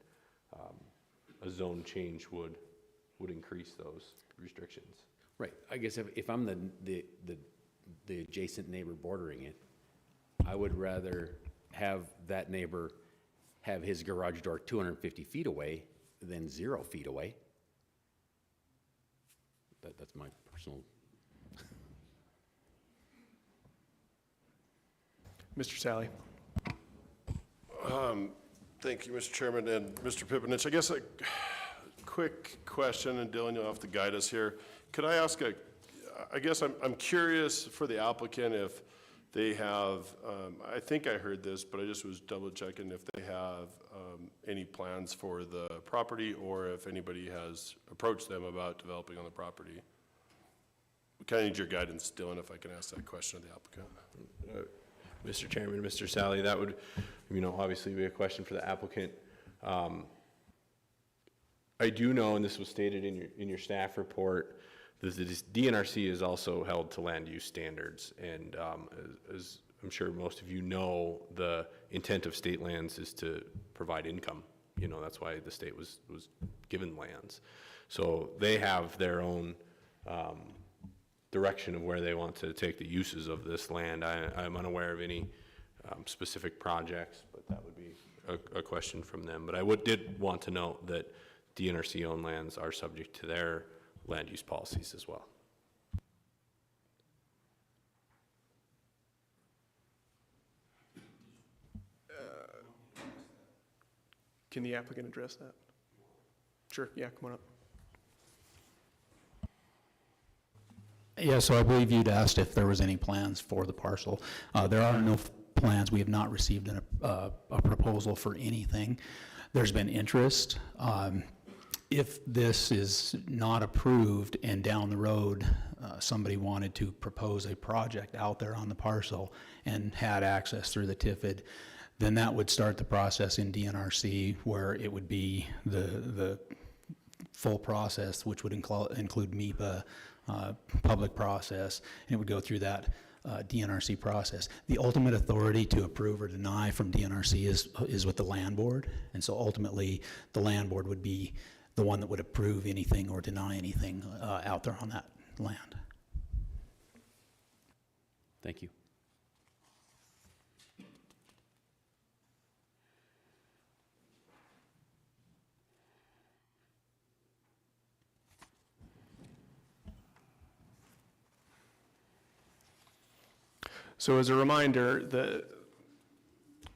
a zone change would increase those restrictions. Right. I guess if I'm the adjacent neighbor bordering it, I would rather have that neighbor have his garage door 250 feet away than 0 feet away. That's my personal. Mr. Sally. Thank you, Mr. Chairman, and Mr. Pippinich. I guess a quick question, and Dylan, you'll have to guide us here. Could I ask I guess I'm curious for the applicant if they have, I think I heard this, but I just was double checking if they have any plans for the property or if anybody has approached them about developing on the property. We kind of need your guidance, Dylan, if I can ask that question of the applicant. Mr. Chairman, Mr. Sally, that would, obviously be a question for the applicant. I do know, and this was stated in your staff report, that the DNRC is also held to land use standards, and as I'm sure most of you know, the intent of state lands is to provide income. That's why the state was given lands. So they have their own direction of where they want to take the uses of this land. I'm unaware of any specific projects, but that would be a question from them. But I did want to note that DNRC-owned lands are subject to their land use policies as well. Can the applicant address that? Sure, yeah, come on up. Yeah, so I believe you'd asked if there was any plans for the parcel. There are no plans. We have not received a proposal for anything. There's been interest. If this is not approved and down the road somebody wanted to propose a project out there on the parcel and had access through the TIFID, then that would start the process in DNRC where it would be the full process, which would include MEPA, public process, and it would go through that DNRC process. The ultimate authority to approve or deny from DNRC is with the land board, and so ultimately the land board would be the one that would approve anything or deny anything out there on that land. Thank you. So as a reminder,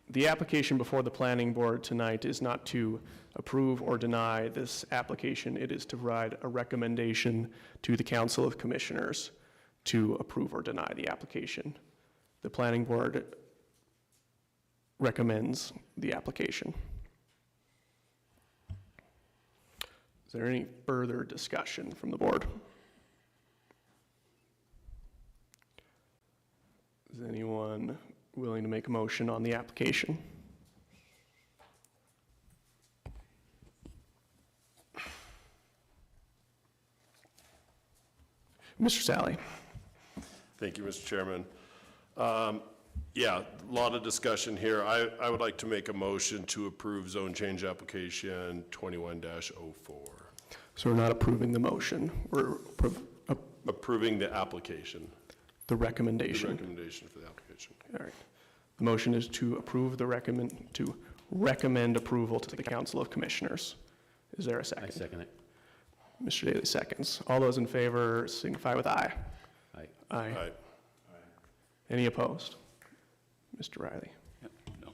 the application before the planning board tonight is not to approve or deny this application. It is to provide a recommendation to the Council of Commissioners to approve or deny the application. The planning board recommends the application. Is there any further discussion from the board? Is anyone willing to make a motion on the application? Mr. Sally. Thank you, Mr. Chairman. Yeah, a lot of discussion here. I would like to make a motion to approve zone change application 21-04. So we're not approving the motion, we're Approving the application. the recommendation. The recommendation for the application. All right. The motion is to approve to recommend approval to the Council of Commissioners. Is there a second? I second it. Mr. Daly seconds. All those in favor signify with aye. Aye. Aye. Aye. Any opposed? Mr. Riley. Yep, no.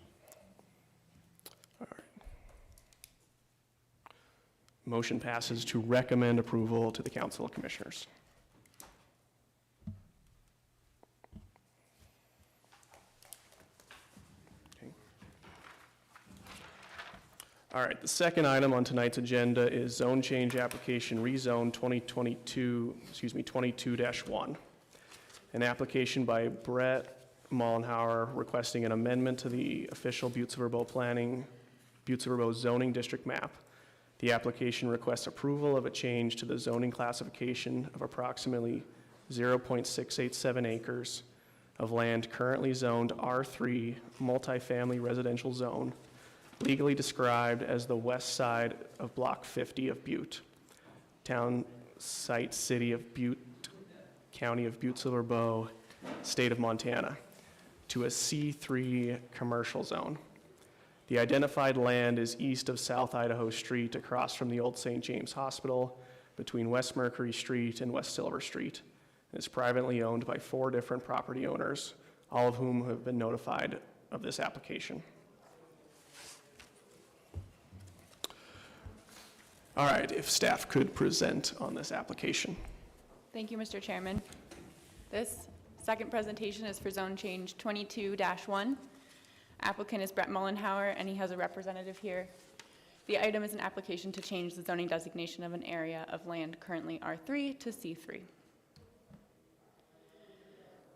All right. Motion passes to recommend approval to the Council of Commissioners. All right, the second item on tonight's agenda is zone change application rezone 22-1. An application by Brett Mollenhauer requesting an amendment to the official Butte-Silver zoning district map. The application requests approval of a change to the zoning classification of approximately 0.687 acres of land currently zoned R3 multifamily residential zone, legally described as the west side of Block 50 of Butte, town site city of Butte, county of Butte-Silver, state of Montana, to a C3 commercial zone. The identified land is east of South Idaho Street, across from the old St. James Hospital, between West Mercury Street and West Silver Street. It is privately owned by 4 different property owners, all of whom have been notified of this application. All right, if staff could present on this application. Thank you, Mr. Chairman. This second presentation is for zone change 22-1. Applicant is Brett Mollenhauer, and he has a representative here. The item is an application to change the zoning designation of an area of land currently R3 to C3.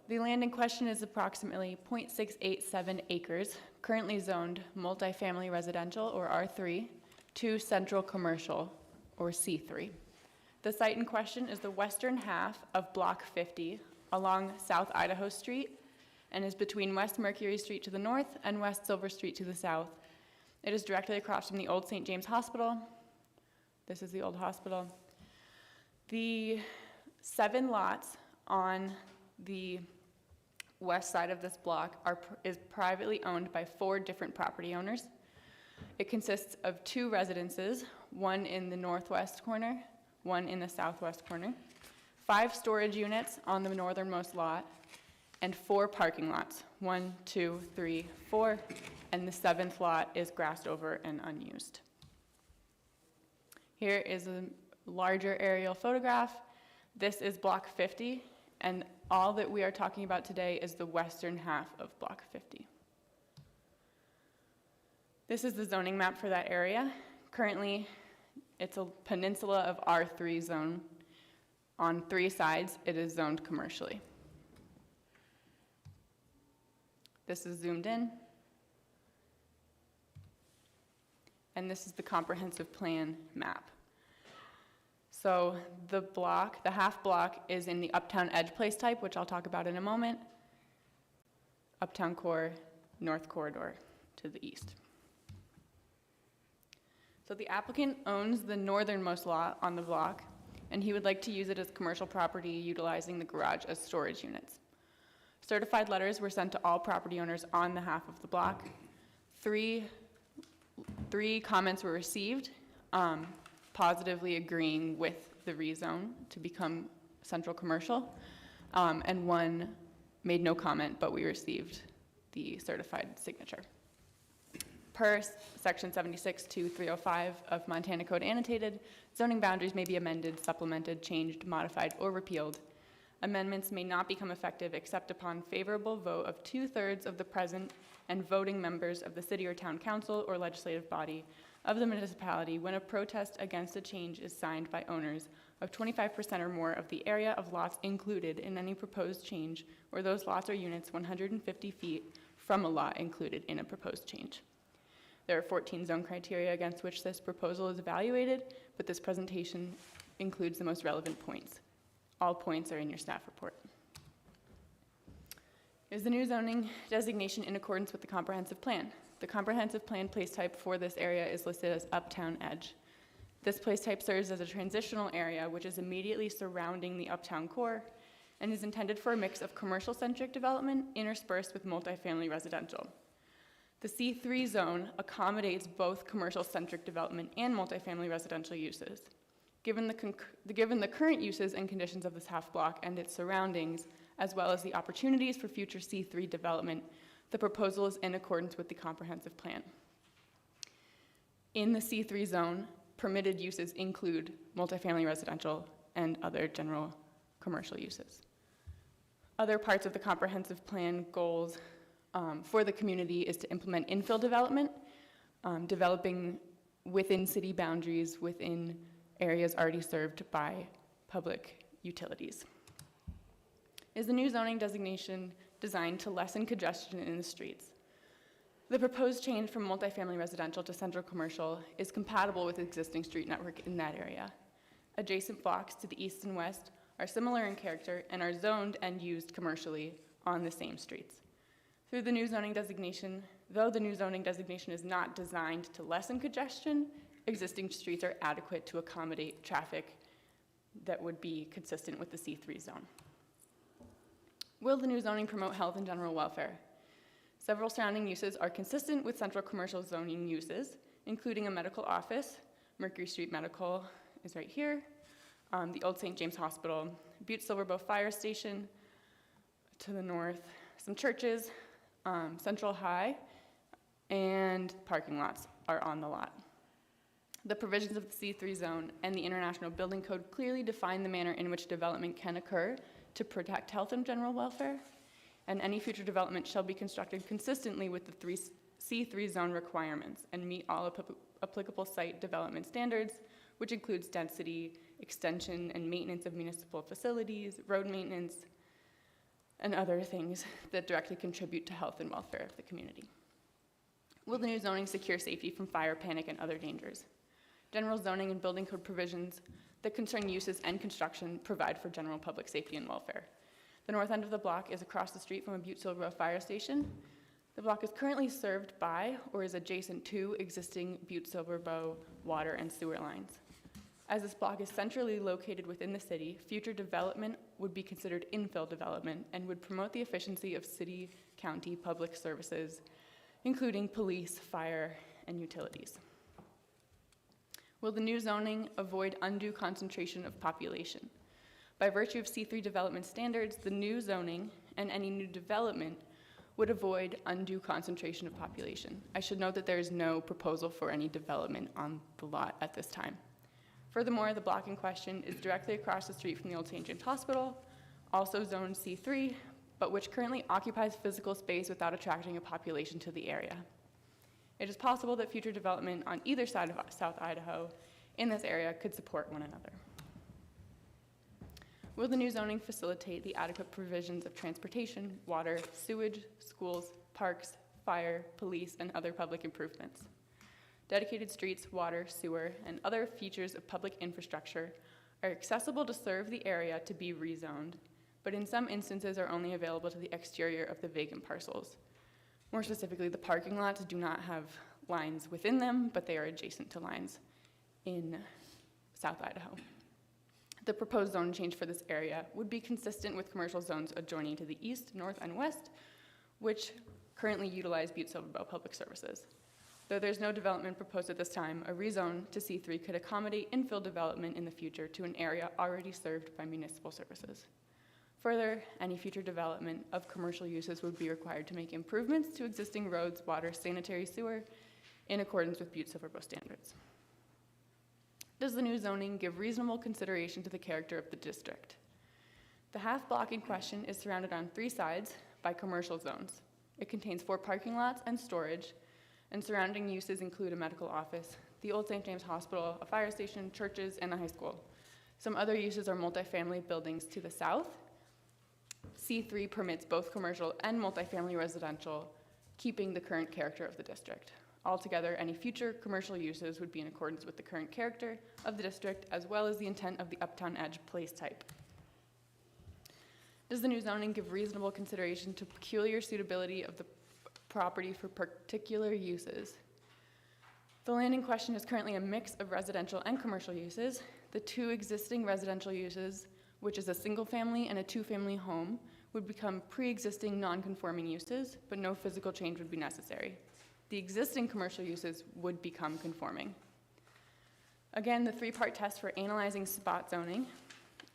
The land in question is approximately 0.687 acres, currently zoned multifamily residential, or R3, to central commercial, or C3. The site in question is the western half of Block 50 along South Idaho Street and is between West Mercury Street to the north and West Silver Street to the south. It is directly across from the old St. James Hospital. This is the old hospital. The 7 lots on the west side of this block is privately owned by 4 different property owners. It consists of 2 residences, one in the northwest corner, one in the southwest corner, 5 storage units on the northernmost lot, and 4 parking lots, 1, 2, 3, 4, and the 7th lot is grassed over and unused. Here is a larger aerial photograph. This is Block 50, and all that we are talking about today is the western half of Block 50. This is the zoning map for that area. Currently, it's a peninsula of R3 zone. On 3 sides, it is zoned commercially. This is zoomed in. And this is the comprehensive plan map. So the block, the half block, is in the uptown edge place type, which I'll talk about in a moment. Uptown core, north corridor to the east. So the applicant owns the northernmost lot on the block, and he would like to use it as commercial property, utilizing the garage as storage units. Certified letters were sent to all property owners on the half of the block. Three comments were received, positively agreeing with the rezone to become central commercial, and 1 made no comment, but we received the certified signature. Per section 76-305 of Montana Code Annotated, zoning boundaries may be amended, supplemented, changed, modified, or repealed. Amendments may not become effective except upon favorable vote of 2/3 of the present and voting members of the city or town council or legislative body of the municipality when a protest against a change is signed by owners of 25% or more of the area of lots included in any proposed change, or those lots or units 150 feet from a lot included in a proposed change. There are 14 zone criteria against which this proposal is evaluated, but this presentation includes the most relevant points. All points are in your staff report. Is the new zoning designation in accordance with the comprehensive plan? The comprehensive plan place type for this area is listed as Uptown Edge. This place type serves as a transitional area which is immediately surrounding the uptown core and is intended for a mix of commercial-centric development interspersed with multifamily residential. The C3 zone accommodates both commercial-centric development and multifamily residential uses. Given the current uses and conditions of this half block and its surroundings, as well as the opportunities for future C3 development, the proposal is in accordance with the comprehensive plan. In the C3 zone, permitted uses include multifamily residential and other general commercial uses. Other parts of the comprehensive plan goals for the community is to implement infill development, developing within city boundaries, within areas already served by public utilities. Is the new zoning designation designed to lessen congestion in the streets? The proposed change from multifamily residential to central commercial is compatible with existing street network in that area. Adjacent blocks to the east and west are similar in character and are zoned and used commercially on the same streets. Through the new zoning designation, though the new zoning designation is not designed to lessen congestion, existing streets are adequate to accommodate traffic that would be consistent with the C3 zone. Will the new zoning promote health and general welfare? Several surrounding uses are consistent with central commercial zoning uses, including a medical office. Mercury Street Medical is right here. The Old St. James Hospital, Butte-Silver Fire Station to the north, some churches, Central High, and parking lots are on the lot. The provisions of the C3 zone and the International Building Code clearly define the manner in which development can occur to protect health and general welfare, and any future development shall be constructed consistently with the C3 zone requirements and meet all applicable site development standards, which includes density, extension, and maintenance of municipal facilities, road maintenance, and other things that directly contribute to health and welfare of the community. Will the new zoning secure safety from fire, panic, and other dangers? General zoning and building code provisions that concern uses and construction provide for general public safety and welfare. The north end of the block is across the street from a Butte-Silver fire station. The block is currently served by or is adjacent to existing Butte-Silver water and sewer lines. As this block is centrally located within the city, future development would be considered infill development and would promote the efficiency of city, county, public services, including police, fire, and utilities. Will the new zoning avoid undue concentration of population? By virtue of C3 development standards, the new zoning and any new development would avoid undue concentration of population. I should note that there is no proposal for any development on the lot at this time. Furthermore, the block in question is directly across the street from the Old St. James Hospital, also zoned C3, but which currently occupies physical space without attracting a population to the area. It is possible that future development on either side of South Idaho in this area could support one another. Will the new zoning facilitate the adequate provisions of transportation, water, sewage, schools, parks, fire, police, and other public improvements? Dedicated streets, water, sewer, and other features of public infrastructure are accessible to serve the area to be rezoned, but in some instances are only available to the exterior of the vacant parcels. More specifically, the parking lots do not have lines within them, but they are adjacent to lines in South Idaho. The proposed zone change for this area would be consistent with commercial zones adjoining to the east, north, and west, which currently utilize Butte-Silver Public Services. Though there's no development proposed at this time, a rezone to C3 could accommodate infill development in the future to an area already served by municipal services. Further, any future development of commercial uses would be required to make improvements to existing roads, water, sanitary sewer in accordance with Butte-Silver standards. Does the new zoning give reasonable consideration to the character of the district? The half block in question is surrounded on 3 sides by commercial zones. It contains 4 parking lots and storage, and surrounding uses include a medical office, the Old St. James Hospital, a fire station, churches, and a high school. Some other uses are multifamily buildings to the south. C3 permits both commercial and multifamily residential, keeping the current character of the district. Altogether, any future commercial uses would be in accordance with the current character of the district, as well as the intent of the Uptown Edge place type. Does the new zoning give reasonable consideration to peculiar suitability of the property for particular uses? The land in question is currently a mix of residential and commercial uses. The 2 existing residential uses, which is a single family and a 2-family home, would become pre-existing non-conforming uses, but no physical change would be necessary. The existing commercial uses would become conforming. Again, the 3-part test for analyzing spot zoning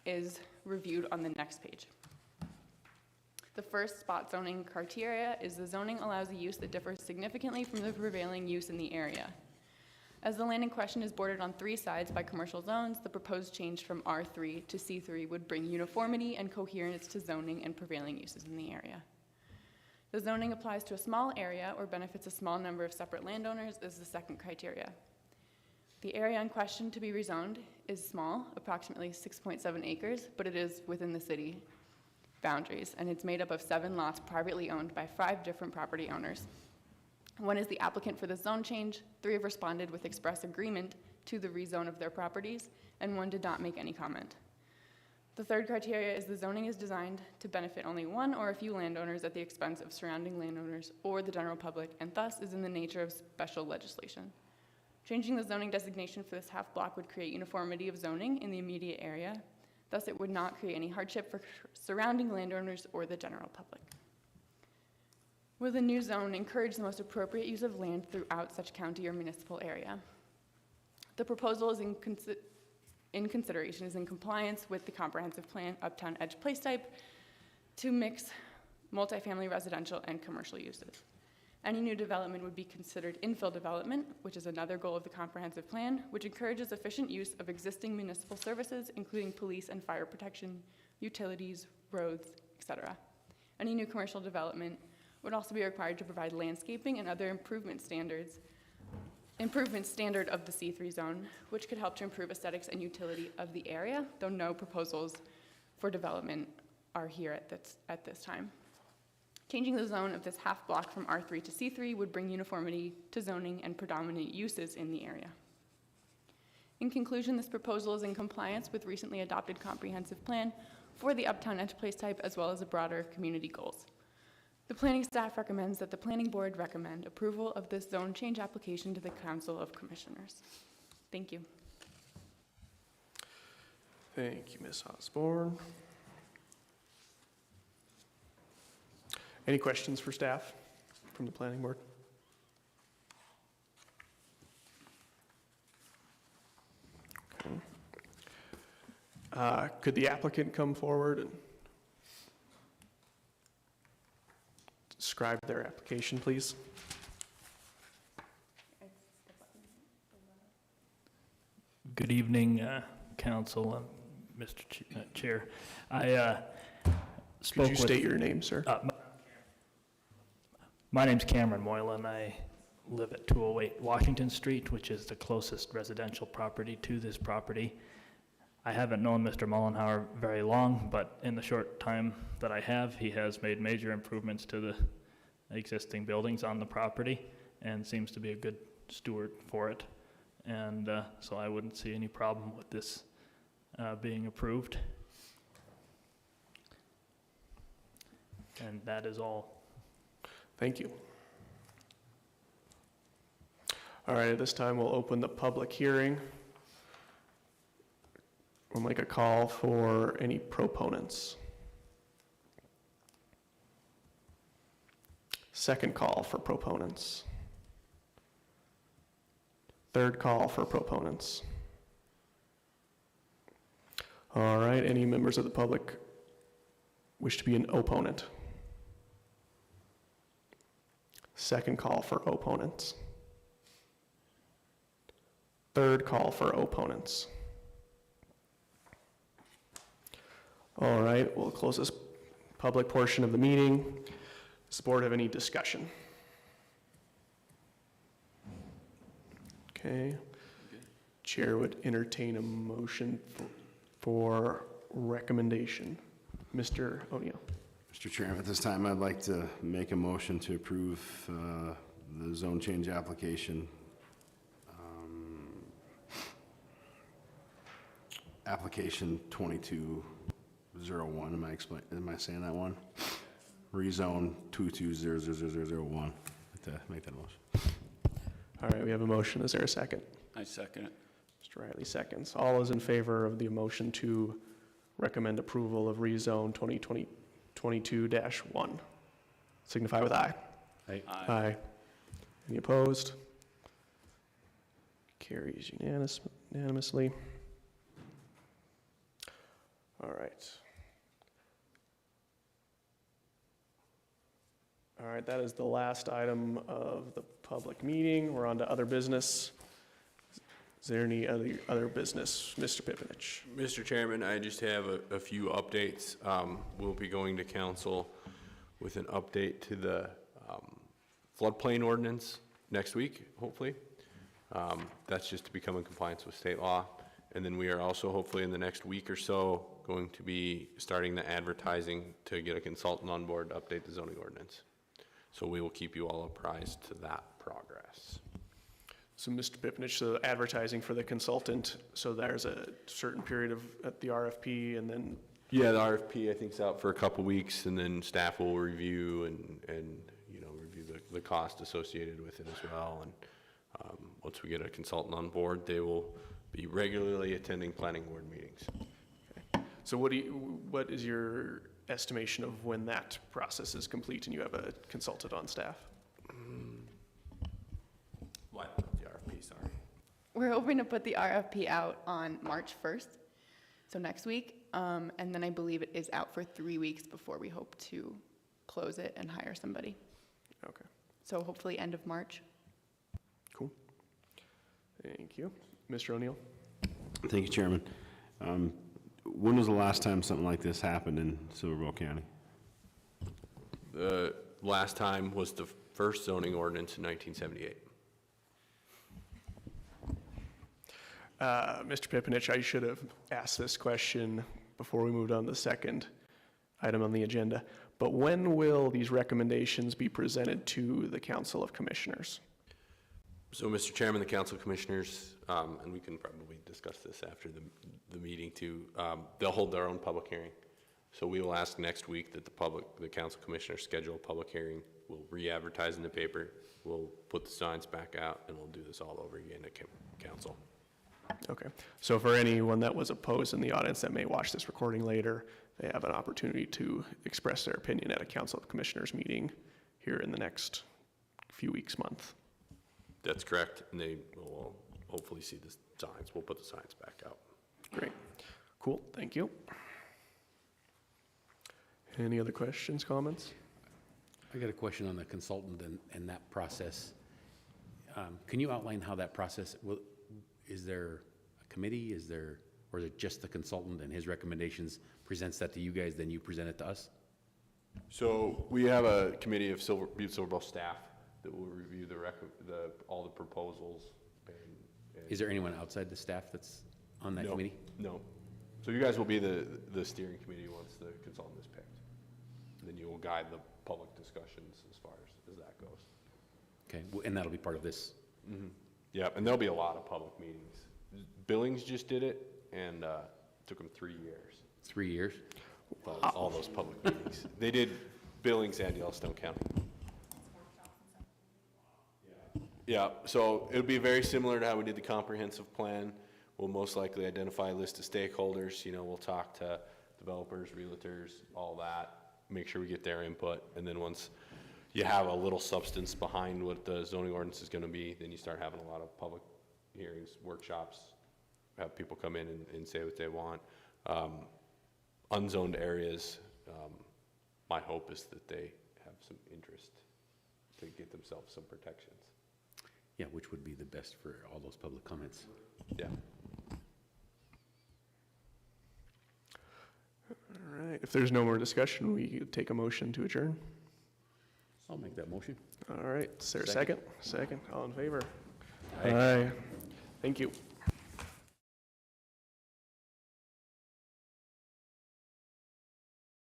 is reviewed on the next page. The first spot zoning criteria is the zoning allows a use that differs significantly from the prevailing use in the area. As the land in question is bordered on 3 sides by commercial zones, the proposed change from R3 to C3 would bring uniformity and coherence to zoning and prevailing uses in the area. The zoning applies to a small area or benefits a small number of separate landowners is the second criteria. The area in question to be rezoned is small, approximately 6.7 acres, but it is within the city boundaries, and it's made up of 7 lots privately owned by 5 different property owners. One is the applicant for the zone change, 3 have responded with express agreement to the rezone of their properties, and 1 did not make any comment. The third criteria is the zoning is designed to benefit only 1 or a few landowners at the expense of surrounding landowners or the general public, and thus is in the nature of special legislation. Changing the zoning designation for this half block would create uniformity of zoning in the immediate area. Thus, it would not create any hardship for surrounding landowners or the general public. Will the new zone encourage the most appropriate use of land throughout such county or municipal area? The proposal is in consideration is in compliance with the comprehensive plan Uptown Edge Place type to mix multifamily residential and commercial uses. Any new development would be considered infill development, which is another goal of the comprehensive plan, which encourages efficient use of existing municipal services, including police and fire protection, utilities, roads, etc. Any new commercial development would also be required to provide landscaping and other improvement standard of the C3 zone, which could help to improve aesthetics and utility of the area, though no proposals for development are here at this time. Changing the zone of this half block from R3 to C3 would bring uniformity to zoning and predominant uses in the area. In conclusion, this proposal is in compliance with recently adopted comprehensive plan for the Uptown Edge Place type as well as the broader community goals. The planning staff recommends that the planning board recommend approval of this zone change application to the Council of Commissioners. Thank you. Thank you, Ms. Osborne. Any questions for staff from the planning board? Okay. Could the applicant come forward and describe their application, please? Good evening, Council, Mr. Chair. I spoke Could you state your name, sir? My name's Cameron Moylan. I live at 208 Washington Street, which is the closest residential property to this property. I haven't known Mr. Mullenhour very long, but in the short time that I have, he has made major improvements to the existing buildings on the property and seems to be a good steward for it. And so I wouldn't see any problem with this being approved. And that is all. Thank you. All right, at this time, we'll open the public hearing. We'll make a call for any proponents. Second call for proponents. Third call for proponents. All right, any members of the public wish to be an opponent? Second call for opponents. Third call for opponents. All right, we'll close this public portion of the meeting. Does the board have any discussion? Okay. Chair would entertain a motion for recommendation. Mr. O'Neill. Mr. Chairman, at this time, I'd like to make a motion to approve the zone change application. Application 2201, am I saying that one? Rezone 2200001. I'd like to make that motion. All right, we have a motion. Is there a second? I second it. Mr. Riley seconds. All is in favor of the motion to recommend approval of rezone 2022-1. Signify with aye. Aye. Aye. Any opposed? Carries unanimously. All right. All right, that is the last item of the public meeting. We're on to other business. Is there any other business, Mr. Pipinich? Mr. Chairman, I just have a few updates. We'll be going to council with an update to the floodplain ordinance next week, hopefully. That's just to become in compliance with state law. And then we are also hopefully in the next week or so going to be starting the advertising to get a consultant on board to update the zoning ordinance. So we will keep you all apprised to that progress. So Mr. Pipnich, so advertising for the consultant, so there's a certain period of, at the RFP and then? Yeah, the RFP I think is out for a couple weeks, and then staff will review and you know, review the cost associated with it as well. And once we get a consultant on board, they will be regularly attending planning board meetings. Okay. So what is your estimation of when that process is complete and you have a consultant on staff? What? The RFP, sorry. We're hoping to put the RFP out on March 1st, so next week. And then I believe it is out for 3 weeks before we hope to close it and hire somebody. Okay. So hopefully end of March. Cool. Thank you. Mr. O'Neill? Thank you, Chairman. When was the last time something like this happened in Silver Bowl County? The last time was the first zoning ordinance in 1978. Mr. Pipinich, I should have asked this question before we moved on to the second item on the agenda, but when will these recommendations be presented to the Council of Commissioners? So, Mr. Chairman, the Council of Commissioners, and we can probably discuss this after the meeting too, they'll hold their own public hearing. So we will ask next week that the Council of Commissioners schedule a public hearing. We'll re-advertise in the paper, we'll put the signs back out, and we'll do this all over again at Council. Okay, so for anyone that was opposed in the audience that may watch this recording later, they have an opportunity to express their opinion at a Council of Commissioners meeting here in the next few weeks, month. That's correct, and they will hopefully see the signs. We'll put the signs back out. Great, cool, thank you. Any other questions, comments? I got a question on the consultant and that process. Can you outline how that process will? Is there a committee? Or is it just the consultant and his recommendations presents that to you guys, then you present it to us? So we have a committee of Butte-Silver Bowl staff that will review all the proposals. Is there anyone outside the staff that's on that committee? No. So you guys will be the steering committee once the consultant is picked. And then you will guide the public discussions as far as that goes. Okay, and that'll be part of this. Mm-hmm. Yeah, and there'll be a lot of public meetings. Billings just did it, and it took them 3 years. 3 years? Well, all those public meetings. They did Billings and Yellowstone County. Yeah, so it'll be very similar to how we did the comprehensive plan. We'll most likely identify a list of stakeholders. You know, we'll talk to developers, realtors, all that, make sure we get their input, and then once you have a little substance behind what the zoning ordinance is going to be, then you start having a lot of public hearings, workshops, have people come in and say what they want. Unzoned areas, my hope is that they have some interest to get themselves some protections. Yeah, which would be the best for all those public comments. Yeah. All right, if there's no more discussion, we could take a motion to adjourn. I'll make that motion. All right, is there a second? Second, all in favor? Aye. Thank you.